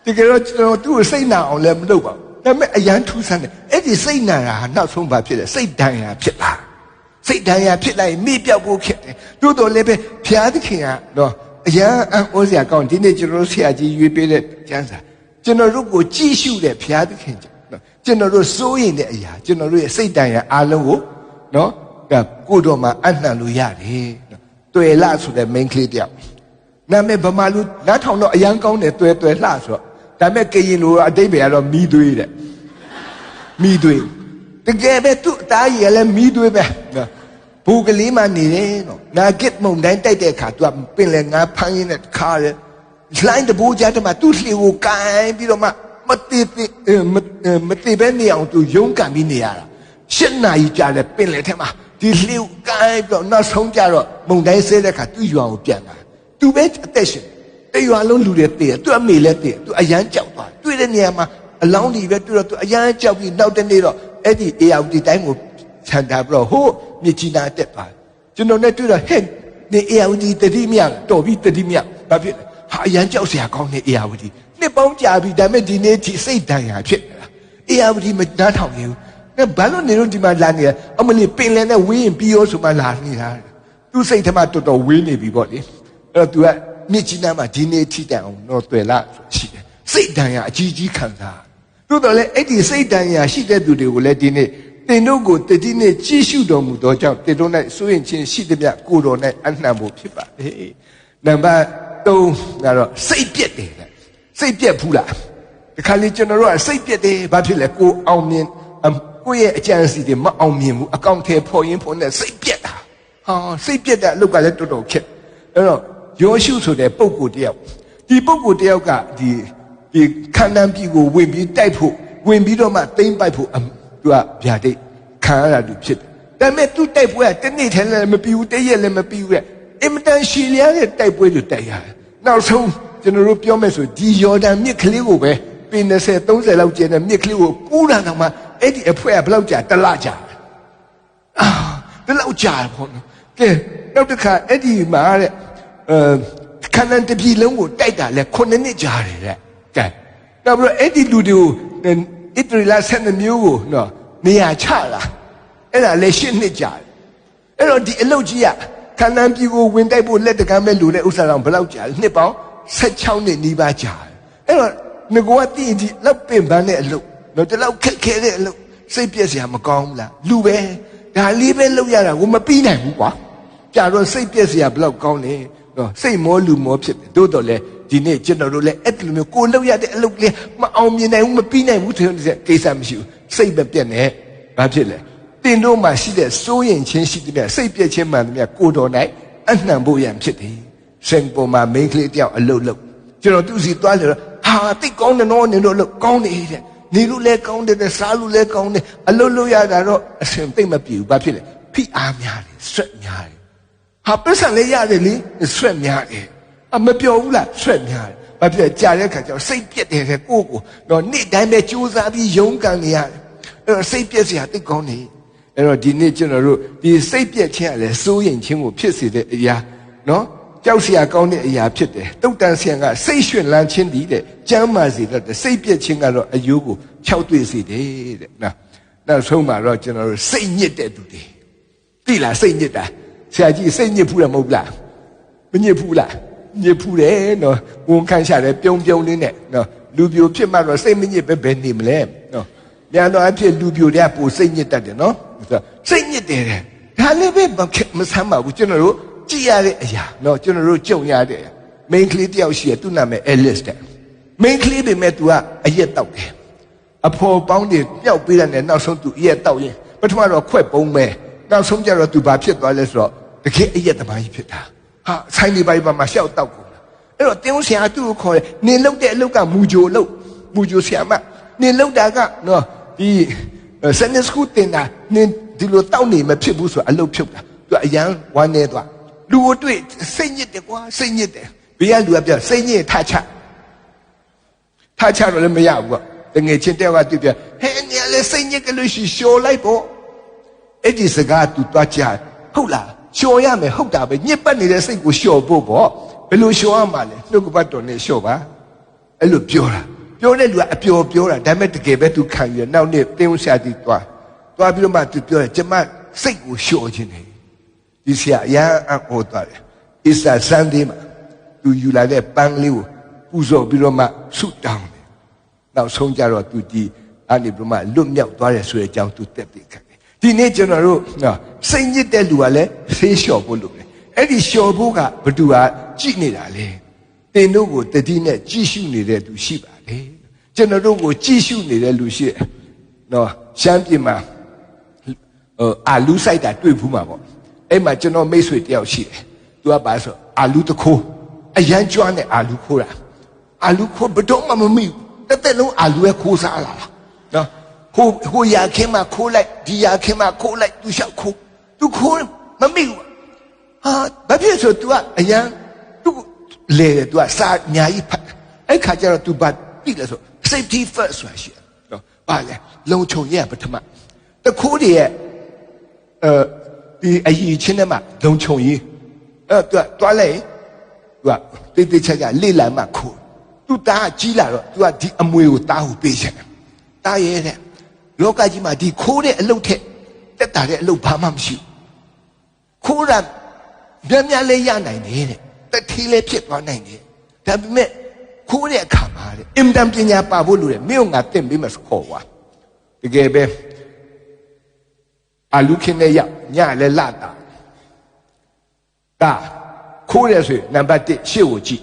တကယ်တော့ကျွန်တော်သူ့ကိုစိတ်နာအောင်လည်းမလုပ်ပါဘူးဒါပေမဲ့အရန်ထူးဆန်းတယ်အဲ့ဒီစိတ်နာတာနောက်ဆုံးဘာဖြစ်လဲစိတ်ဒဏ်ရာဖြစ်လာစိတ်ဒဏ်ရာဖြစ်လိုက်မိပြောက်ဖို့ဖြစ်တယ်တို့တော်လည်းပဲဖျားသခင်ကတော့အရန်အံ့ဩစရာကောင်းဒီနေ့ကျွန်တော်ဆရာကြီးရွေးပေးတဲ့ကျမ်းစာကျွန်တော်တို့ကိုကြည့်ရှုတဲ့ဘုရားသခင်ကျွန်တော်တို့စိုးရင်တဲ့အရာကျွန်တော်တို့ရဲ့စိတ်တန်ရာအားလုံးကိုနော်ဒါကိုတော်မှာအနှံလို့ရတယ်တွေ့လာဆိုတဲ့ main ကလေးတယောက်နာမည်ဗမာလူနားထောင်တော့အရန်ကောင်းတယ်တွေ့လှဆိုတော့ဒါပေမဲ့ကရင်လူအတိတ်ပဲကတော့မီးသွေးတဲ့မီးသွေးတကယ်ပဲသူ့အသားကြီးကလည်းမီးသွေးပဲဘူကလေးမှနေတယ်နော်နာဂစ်မုန်တိုင်းတိုက်တဲ့အခါသူကပင်လယ်ငါဖမ်းရင်းနဲ့ခါတယ်လှိုင်းတဘိုးကြားထဲမှာသူ့လှေကိုကိုင်းပြီးတော့မှမတိပဲနေအောင်သူရုန်းကန်ပြီးနေရတာ7 နာရီကြာတယ်ပင်လယ်ထဲမှာဒီလှေကိုကိုင်းပြီးတော့နောက်ဆုံးကြတော့မုန်တိုင်းဆဲတဲ့အခါသူ့ရွာကိုပြန်လာသူပဲအသက်ရှင်တရွာလုံးလူတွေတည်သူ့အမေလည်းတည်သူအရန်ကြောက်သွားတွေ့တဲ့နေရာမှာအလောင်းတွေပဲတွေ့တော့သူအရန်ကြောက်ပြီးနောက်တနေ့တော့အဲ့ဒီအေယာဝတီတိုင်းကိုခြံထားပြီးတော့ဟိုမြစ်ကြီးနားတက်သွားကျွန်တော်နဲ့တွေ့တော့ဟဲ့နေအေယာဝတီတတိမြတော်ပြီးတတိမြဘာဖြစ်လဲဟာအရန်ကြောက်စရာကောင်းနေအေယာဝတီနှစ်ပေါင်းကြာပြီဒါပေမဲ့ဒီနေ့ဒီစိတ်ဒဏ်ရာဖြစ်နေတာအေယာဝတီမနားထောင်နေဘူးဘာလို့နေလို့ဒီမှာလာနေလဲအမလေးပင်လယ်နဲ့ဝေးရင်ပြီးရောဆိုမှလာနေတာသူစိတ်ထဲမှာတော်တော်ဝေးနေပြီပေါ့လေအဲ့တော့ तू ကမြစ်ကြီးနားမှာဒီနေ့ထိတိုင်အောင်တော့တွေ့လာရှိတယ်စိတ်ဒဏ်ရာအကြီးကြီးခံစားတို့တော့လေအဲ့ဒီစိတ်ဒဏ်ရာရှိတဲ့သူတွေကိုလည်းဒီနေ့တင်တို့ကိုတတိနဲ့ကြည့်ရှုတော်မူသောကြောင့်တင်တို့၌စိုးရင်ချင်းရှိသည်မြကိုတော်၌အနှံ့ဖို့ဖြစ်ပါလေနံပါတ်3ကတော့စိတ်ပြက်တယ်စိတ်ပြက်ဘူးလားဒီခါလေးကျွန်တော်တို့ကစိတ်ပြက်တယ်ဘာဖြစ်လဲကိုအောင်မြင်ကိုရဲ့အကြံစီတွေမအောင်မြင်ဘူးအကောင့်ထဲဖော်ရင်းဖော်နေစိတ်ပြက်တာဟာစိတ်ပြက်တဲ့အလုပ်ကလည်းတော်တော်ခက်အဲ့တော့ ယောရှုဆိုတဲ့ပုဂ္ဂိုလ်တယောက်ဒီပုဂ္ဂိုလ်တယောက်ကဒီခန္ဓာပြည်ကိုဝင်ပြီးတိုက်ဖို့ဝင်ပြီးတော့မှသိမ့်ပိုက်ဖို့သူကဗျာဒိတ်ခံရတာသူဖြစ်တယ်ဒါပေမဲ့သူတိုက်ပွဲကတနေ့ထဲလည်းမပြီးဘူးတရက်လည်းမပြီးဘူးတဲ့အင်မတန်ရှည်လျားတဲ့တိုက်ပွဲတွေတိုက်ရတယ်နောက်ဆုံးကျွန်တော်တို့ပြောမယ်ဆိုဒီယော်ဒန်မြစ်ကလေးကိုပဲပေ20 30လောက်ကျတဲ့မြစ်ကလေးကိုကူးတာတော့မှအဲ့ဒီအဖွဲကဘယ်လောက်ကြာတစ်လကြာဘယ်လောက်ကြာပေါ့နော်ကဲနောက်တစ်ခါအဲ့ဒီမှာတဲ့ခန္ဓာတစ်ပြည်လုံးကိုတိုက်တာလဲ9နှစ်ကြာတယ်တဲ့ကဲနောက်ပြီးတော့အဲ့ဒီလူတွေကိုဣသရေလ12မျိုးကိုနော်နေရာချလာအဲ့ဒါလဲ10နှစ်ကြာတယ်အဲ့တော့ဒီအလုပ်ကြီးကခန္ဓာပြည်ကိုဝင်တိုက်ဖို့လက်တကမ်းမဲ့လူတဲ့ဥစ္စာတော်ဘယ်လောက်ကြာလဲနှစ်ပေါင်း16နှစ်နီးပါးကြာတယ်အဲ့တော့ငကောကတည်ဒီလောက်ပင်ပန်းတဲ့အလုပ်နော်ဒီလောက်ခက်ခဲတဲ့အလုပ်စိတ်ပြည့်စရာမကောင်းဘူးလားလူပဲဒါလေးပဲလုပ်ရတာကိုမပြီးနိုင်ဘူးကွာကြာတော့စိတ်ပြည့်စရာဘယ်လောက်ကောင်းလဲနော်စိတ်မောလူမောဖြစ်တယ်တို့တော့လေဒီနေ့ကျွန်တော်တို့လည်းအဲ့လိုမျိုးကိုလုပ်ရတဲ့အလုပ်လေးမအောင်မြင်နိုင်ဘူးမပြီးနိုင်ဘူးဆိုတဲ့ကိစ္စမရှိဘူးစိတ်မပြတ်နဲ့ဘာဖြစ်လဲတင်တို့မှရှိတဲ့စိုးရင်ချင်းရှိတဲ့စိတ်ပြည့်ချင်းမှန်တဲ့ကိုတော်၌အနှံဖို့ရန်ဖြစ်တယ်စင်ပေါ်မှာမိန်းကလေးတယောက်အလုပ်လုပ်ကျွန်တော်သူ့စီသွားလေတော့ဟာတိတ်ကောင်းတယ်နော်နင်တို့လုပ်ကောင်းနေတဲ့နေလို့လဲကောင်းတယ်စားလို့လဲကောင်းတယ်အလုပ်လုပ်ရတာတော့အစင်သိမ့်မပြေဘူးဘာဖြစ်လဲဖိအားများတယ်ဆွက်များတယ်ဟာပစ္စံလေးရတယ်လေဆွက်များတယ်မပြောဘူးလားဆွက်များတယ်ဘာဖြစ်လဲကြာတဲ့ခါကျတော့စိတ်ပြက်တယ်တဲ့ကိုကိုတော့နေ့တိုင်းပဲကြိုးစားပြီးရုန်းကန်နေရတယ်အဲ့တော့စိတ်ပြက်စရာတိတ်ကောင်းနေအဲ့တော့ဒီနေ့ကျွန်တော်တို့ဒီစိတ်ပြက်ခြင်းကလည်းစိုးရိမ်ခြင်းကိုဖြစ်စေတဲ့အရာနော်ကြောက်စရာကောင်းတဲ့အရာဖြစ်တယ်တုတ်တန်ဆရာကစိတ်ရွှင်လန်းခြင်းတည်းတဲ့ကျမ်းမာစေတဲ့စိတ်ပြက်ခြင်းကတော့အယိုးကိုခြောက်သွေ့စေတယ်တဲ့နော်နောက်ဆုံးမှာတော့ကျွန်တော်တို့စိတ်ညစ်တဲ့သူတွေသိလားစိတ်ညစ်တာဆရာကြီးစိတ်ညစ်ဘူးလားမဟုတ်လားမညစ်ဘူးလားညစ်ဘူးတယ်နော်ဝန်ခံရှာတယ်ပြုံးပြုံးလေးနဲ့နော်လူပြိုဖြစ်မှတော့စိတ်မညစ်ပဲဘယ်နေမလဲနော်ပြန်တော့အဖြစ်လူပြိုတွေကပိုစိတ်ညစ်တတ်တယ်နော်စိတ်ညစ်တယ်တဲ့ဒါလည်းပဲမဆမ်းပါဘူးကျွန်တော်တို့ကြည့်ရတဲ့အရာနော်ကျွန်တော်တို့ကြုံရတဲ့မိန်းကလေးတယောက်ရှိရသူ့နာမည်အဲလစ်တဲ့မိန်းကလေးပဲမဲ့သူကအရက်တောက်တယ်အဖော်ပေါင်းတွေပျောက်ပေးတဲ့နဲ့နောက်ဆုံးသူအရက်တောက်ရင်ပထမတော့ခွက်ပုံးမယ်နောက်ဆုံးကျတော့သူဘာဖြစ်သွားလဲဆိုတော့တကယ်အရက်သမားကြီးဖြစ်တာဟာဆိုင်ဒီပိုင်းမှာရှောက်တောက်ကုန်တာအဲ့တော့တင်းဆရာသူ့ကိုခေါ်တယ်နင်လုတ်တဲ့အလုတ်ကမူဂျိုလုတ်မူဂျိုဆရာမနင်လုတ်တာကနော်ဒီစနစ်စကူတင်တာနင်ဒီလိုတောက်နေမဖြစ်ဘူးဆိုအလုတ်ဖြုတ်တာသူအရန်ဝမ်းနေသွားလူကိုတွေ့စိတ်ညစ်တယ်ကွာစိတ်ညစ်တယ်ဘေးကလူကပြောစိတ်ညစ်ထချတော့လည်းမရဘူးကတငယ်ချင်းတယောက်ကတွေ့ပြဟဲ့နေလေစိတ်ညစ်ကလို့ရှိလျှော်လိုက်ပေါ့အဲ့ဒီစကားသူတွားချဟုတ်လားလျှော်ရမယ်ဟုတ်တာပဲညစ်ပတ်နေတဲ့စိတ်ကိုလျှော်ဖို့ပေါ့ဘယ်လိုလျှော်ရမှာလဲနှုတ်ကပတ်တော်နဲ့လျှော်ပါအဲ့လိုပြောတဲ့လူကအပျော်ပြောတာဒါပေမဲ့တကယ်ပဲသူခံရနောက်နေ့တင်းဆရာကြီးတွားပြီးတော့မှသူပြောတယ်ကျမစိတ်ကိုလျှော်ခြင်းတယ်ဒီဆရာအရန်ဟောသွားတယ်အစ္စဆန်ဒေးမှာသူယူလာတဲ့ပန်းလေးကိုပူဇော်ပြီးတော့မှဆုတောင်းတယ်နောက်ဆုံးကြတော့သူဒီအဲ့ဒီဘုမလွတ်မြောက်သွားတယ်ဆိုတဲ့အကြောင်းသူတက်ပြီးခဲ့တယ်ဒီနေ့ကျွန်တော်တို့စိတ်ညစ်တဲ့လူကလည်းဖေးလျှော်ဖို့လုပ်တယ်အဲ့ဒီလျှော်ဖို့ကဘသူကကြည့်နေတာလေတင်တို့ကိုတတိနဲ့ကြည့်ရှုနေတဲ့သူရှိပါလေကျွန်တော်တို့ကိုကြည့်ရှုနေတဲ့လူရှိတယ်နော်ရှမ်းပြည်မှာအာလူစိုက်တာတွေ့ဘူးမှာပေါ့အဲ့မှာကျွန်တော်မိတ်ဆွေတယောက်ရှိတယ်သူကပါဆိုအာလူတခိုးအရန်ကျွမ်းတဲ့အာလူခိုးတာအာလူခိုးဘတော့မှမမိဘူးတက်လုံးအာလူရဲ့ခိုးစားလာတာနော်ဟိုရာခင်းမှာခိုးလိုက်ဒီရာခင်းမှာခိုးလိုက်သူလျှောက်ခိုးသူခိုးမမိဘူးဟာဘာဖြစ်ဆို तू ကအရန်သူလေတယ် तू ကစာညာကြီးဖတ်အဲ့ခါကျတော့ तू ဘာတိလဲဆို safety first ဆိုတာရှိတယ်နော်ဘာလဲလုံခြုံရေးပထမတခိုးတွေရဲ့ဒီအရေးချင်းထဲမှာလုံခြုံရေးသူကတွားလိုက်သူကတိတ်ချာချာလေ့လာမှခိုးသူတားကြီးလာတော့သူကဒီအမွေကိုတားဟုပေးချင်တယ်တားရဲတဲ့လောကကြီးမှာဒီခိုးတဲ့အလုပ်ထက်တက်တာတဲ့အလုပ်ဘာမှမရှိဘူးခိုးတာများလေးရနိုင်တယ်တဲ့တတိလေးဖြစ်သွားနိုင်တယ်ဒါပေမဲ့ခိုးတဲ့အခါမှာတဲ့အင်တန်ပညာပါဖို့လိုတယ်မင်းကငါတင်ပေးမယ်ဆိုခေါ်သွားတကယ်ပဲအလူခင်းနဲ့ရောက်ညလည်းလာတာဒါခိုးရဆိုနံပါတ်1ရှေ့ကိုကြည့်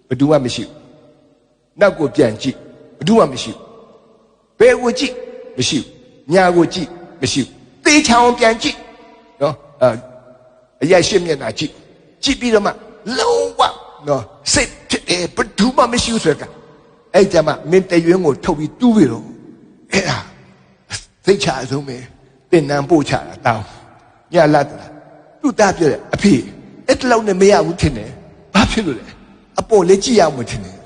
ဘယ်သူမှမရှိဘူးနောက်ကိုပြန်ကြည့်ဘယ်သူမှမရှိဘူးဘယ်ကိုကြည့်မရှိဘူးညာကိုကြည့်မရှိဘူးသေချာအောင်ပြန်ကြည့်နော်အရက်ရှင်းမျက်နှာကြည့်ပြီးတော့မှ လုံးဝနော်စိတ်ဖြစ်တယ်ဘယ်သူမှမရှိဘူးဆိုတာအဲ့ကြမှာမင်းတရွင်းကိုထုတ်ပြီးတူးပြီးတော့အဲ့ဒါသိချအဆုံးပဲတင်နန်းပို့ချတာတောင်းညလာတာသူ့သားပြောတယ်အဖေအဲ့တလောက်နဲ့မရဘူးထင်တယ်ဘာဖြစ်လို့လဲအပေါ်လေးကြည့်ရမှထင်တယ်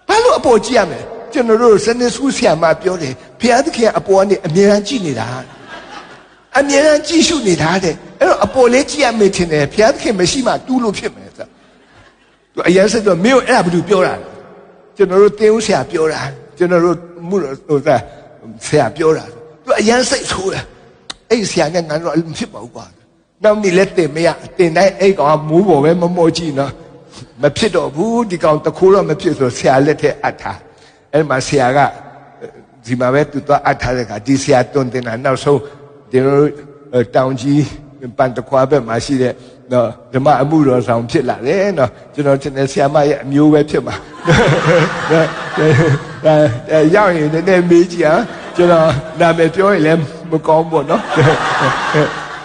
ဘာလို့အပေါ်ကြည့်ရမလဲကျွန်တော်တို့စနေဆူဆရာမပြောတယ်ဖျားသခင်အပေါ်ကနေအမြဲတမ်းကြည့်နေတာအမြဲတမ်းကြည့်ရှုနေတာတဲ့အဲ့တော့အပေါ်လေးကြည့်ရမယ်ထင်တယ်ဖျားသခင်မရှိမှတူးလို့ဖြစ်မယ်ဆိုသူအရင်ဆက်တော့မင်းအဲ့ဒါဘာလို့ပြောတာလဲကျွန်တော်တို့တင်းဦးဆရာပြောတာကျွန်တော်တို့မှုဟိုစားဆရာပြောတာသူအရင်စိတ်ဆိုးတာအဲ့ဆရာကငါတို့မဖြစ်ပါဘူးကွာနောက်နေ့လက်တင်မရတင်တိုင်းအဲ့ကောင်မိုးပေါ်ပဲမမော့ကြည့်နော်မဖြစ်တော့ဘူးဒီကောင်တခိုးတော့မဖြစ်ဆိုဆရာလက်ထက်အပ်ထားအဲ့မှာဆရာကဒီမှာပဲသူတော့အပ်ထားတဲ့ကဒီဆရာတွန်းတင်တာနောက်ဆုံးဒီလိုတောင်ကြီးပန်တခွာဘက်မှာရှိတဲ့နော်ဓမ္မအမှုတော်ဆောင်ဖြစ်လာတယ်နော်ကျွန်တော်တင်တဲ့ဆရာမရဲ့အမျိုးပဲဖြစ်မှာရောက်ရင်လည်းမေးကြည့်ကျွန်တော်နာမည်ပြောရင်လည်းမကောင်းဘူးနော်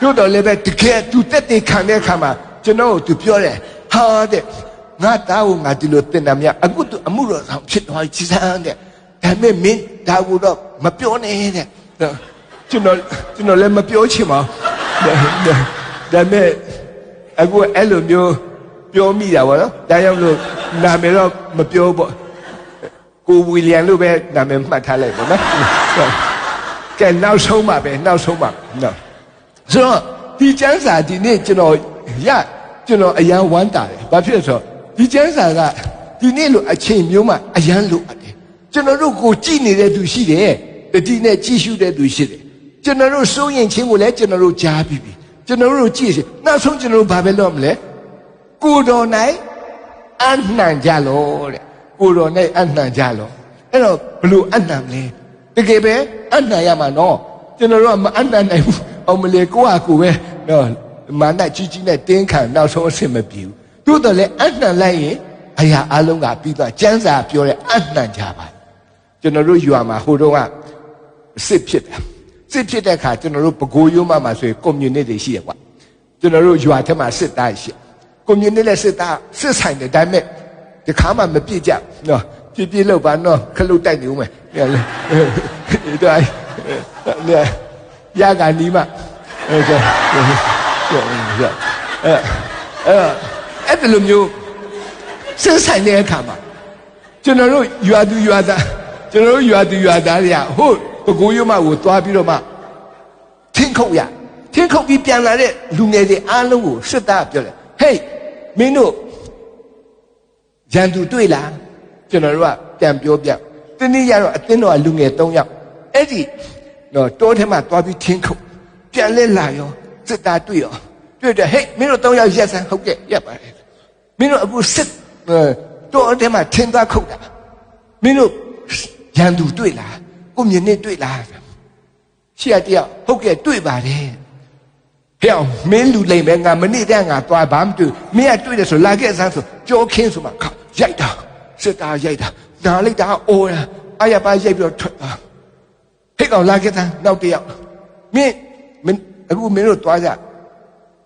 တို့တော့လည်းပဲတကယ်သူတက်တဲ့ခံတဲ့အခါမှာကျွန်တော်သူပြောတယ်ဟာတဲ့ငါသားကိုငါဒီလိုတင်တာများအခုသူအမှုတော်ဆောင်ဖြစ်သွားကြည်စမ်းတဲ့ဒါပေမဲ့မင်းဒါကိုတော့မပြောနဲ့တဲ့ကျွန်တော်လည်းမပြောချင်ပါဘူးဒါပေမဲ့အခုအဲ့လိုမျိုးပြောမိတာပေါ့နော်ဒါကြောင့်လို့နာမည်တော့မပြောပေါ့ကိုဝီလျံလို့ပဲနာမည်မှတ်ထားလိုက်ပေါ့နော်ကဲနောက်ဆုံးပါပဲနောက်ဆုံးပါနော်ဆိုတော့ဒီကျမ်းစာဒီနေ့ကျွန်တော်အရန်ဝမ်းတာတယ်ဘာဖြစ်လဲဆိုတော့ဒီကျမ်းစာကဒီနေ့လိုအချိန်မျိုးမှအရန်လိုအပ်တယ်ကျွန်တော်တို့ကိုကြည်နေတဲ့သူရှိတယ်တတိနဲ့ကြည်ရှုတဲ့သူရှိတယ်ကျွန်တော်တို့စိုးရင်ချင်းကိုလည်းကျွန်တော်တို့ကြားပြီးပြီကျွန်တော်တို့ကြည်စီနောက်ဆုံးကျွန်တော်တို့ဘာပဲလုပ်မလဲကိုတော်၌အနှံကြလို့တဲ့ကိုတော်၌အနှံကြလို့အဲ့တော့ဘလို့အနှံလဲတကယ်ပဲအနှံရမှာနော်ကျွန်တော်တို့ကမအနှံနိုင်ဘူးအောင်မလေကိုယ့်ဟာကိုယ်ပဲနော်မာနကြီးနဲ့တင်းခံနောက်ဆုံးအဆင်မပြေဘူးသို့တော်လည်းအနှံလိုက်ရင်အရာအလုံးကပြီးသွားကျမ်းစာပြောတဲ့အနှံကြပါကျွန်တော်တို့ယူမှာဟိုတုန်းကစစ်ဖြစ်တယ်စစ်ဖြစ်တဲ့အခါကျွန်တော်တို့ပဲခူးရိုးမှာဆိုရင်ကွန်မြူနတီရှိရကွာကျွန်တော်တို့ရွာထဲမှာစစ်သားရှိကွန်မြူနတီနဲ့စစ်သားစစ်ဆိုင်တယ်ဒါပေမဲ့ဒီခါမှမပြစ်ကြနော်ပြစ်လို့ပါနော်ခလုတ်တိုက်နေဦးမယ်ဒါရကနီးမှအဲ့ဒါလိုမျိုးစစ်ဆိုင်တဲ့အခါမှာကျွန်တော်တို့ရွာသူရွာသားတွေကဟုတ်ပဲခူးရိုးမှာကိုသွားပြီးတော့မှထင်းခုတ်ပြီးပြန်လာတဲ့လူငယ်တွေအားလုံးကိုစစ်သားပြောတယ်ဟေးမင်းတို့ရန်သူတွေ့လားကျွန်တော်တို့ကပြန်ပြောပြတနေ့ရတော့အတင်းတော်ကလူငယ်3ယောက်အဲ့ဒီတော့တောထဲမှာသွားပြီးထင်းခုတ်ပြန်လဲလာရောစစ်သားတွေ့တယ်ဟေးမင်းတို့3ယောက်ရက်စမ်းဟုတ်ကဲ့ရက်ပါတယ်မင်းတို့အခုစစ်တောထဲမှာထင်းသားခုတ်တာမင်းတို့ရန်သူတွေ့လားကိုမြင်နေတွေ့လားရှေ့ကတယောက်ဟုတ်ကဲ့တွေ့ပါတယ်ဟဲ့မင်းလူလိမ်ပဲငါမနေ့တည်းငါသွားဘာမှတွေ့မင်းကတွေ့တယ်ဆိုလာခဲ့စမ်းဆိုကြောခင်းဆိုမှရိုက်တာစစ်သားရိုက်တာနားလိုက်တာအိုးအာရပါရိုက်ပြီးတော့ထွက်သွားဟဲ့ကောင်လာခဲ့စမ်းနောက်တယောက်မင်းအခုမင်းတို့သွားကြ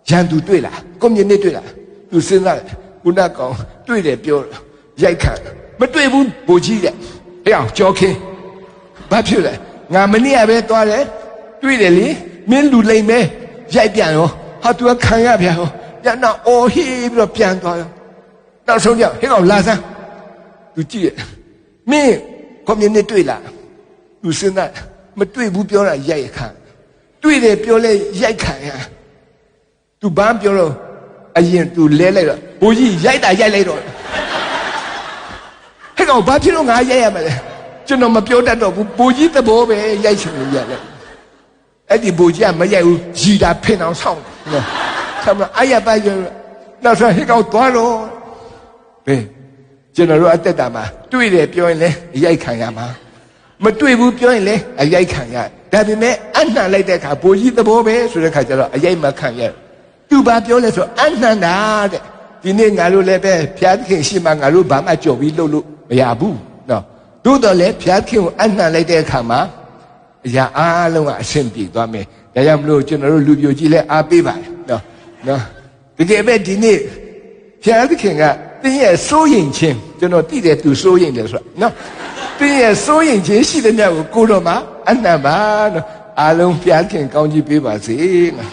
ရန်သူတွေ့လားကိုမြင်နေတွေ့လားသူစဉ်းစားတယ်ခုနကောင်တွေ့တယ်ပြောရိုက်ခံမတွေ့ဘူးဘိုလ်ကြီးတဲ့ဟဲ့ကြောခင်းဘာဖြစ်လဲငါမနေ့ကပဲသွားတယ်တွေ့တယ်လေမင်းလူလိမ်ပဲရိုက်ပြန်ရောဟာသူကခံရပြန်ရောညနာအော်ဟေးပြီးတော့ပြန်သွားရောနောက်ဆုံးကြောက်ဟဲ့ကောင်လာစမ်းသူကြည့်ရမင်းကွန်မြူနတီတွေ့လားသူစဉ်းစားမတွေ့ဘူးပြောတာရိုက်ခံတွေ့တယ်ပြောလဲရိုက်ခံရသူဘာပြောတော့အရင်သူလဲလိုက်တော့ဘိုးကြီးရိုက်လိုက်တော့ဟဲ့ကောင်ဘာဖြစ်လို့ငါရိုက်ရမလဲကျွန်တော်မပြောတတ်တော့ဘူးဘိုးကြီးသဘောပဲရိုက်ချင်လို့ရိုက်လိုက်အဲ့ဒီဘိုးကြီးကမရိုက်ဘူးရီတာဖင်အောင်ဆောင်းတယ်ဆမ်းမအာရပါရနောက်ဆုံးဟိကောင်သွားတော့ဘယ်ကျွန်တော်တို့အသက်တာမှာတွေ့တယ်ပြောရင်လည်းရိုက်ခံရမှာမတွေ့ဘူးပြောရင်လည်းအရိုက်ခံရဒါပေမဲ့အနှံလိုက်တဲ့အခါဘိုးကြီးသဘောပဲဆိုတဲ့အခါကျတော့အရိုက်မခံရသူဘာပြောလဲဆိုအနှံတာတဲ့ဒီနေ့ငါတို့လည်းပဲဖျားသခင်ရှိမှငါတို့ဘာမှကြော်ပြီးလှုပ်လို့မရဘူးနော်တို့တော့လေဖျားခင်ကိုအနှံလိုက်တဲ့အခါမှာအရာအားလုံးကအဆင်ပြေသွားမယ်ဒါကြောင့်မလို့ကျွန်တော်တို့လူပြိုကြီးလဲအားပေးပါတယ်နော်တကယ်ပဲဒီနေ့ ဖျားသခင်ကတင်းရဲ့စိုးရင်ချင်းကျွန်တော်တိတယ်သူစိုးရင်တယ်ဆိုတာနော်တင်းရဲ့စိုးရင်ချင်းရှိတဲ့ညကိုကိုတော်မှာအနံ့ပါနော်အားလုံးဖျားခင်ကောင်းကြီးပေးပါစေနော်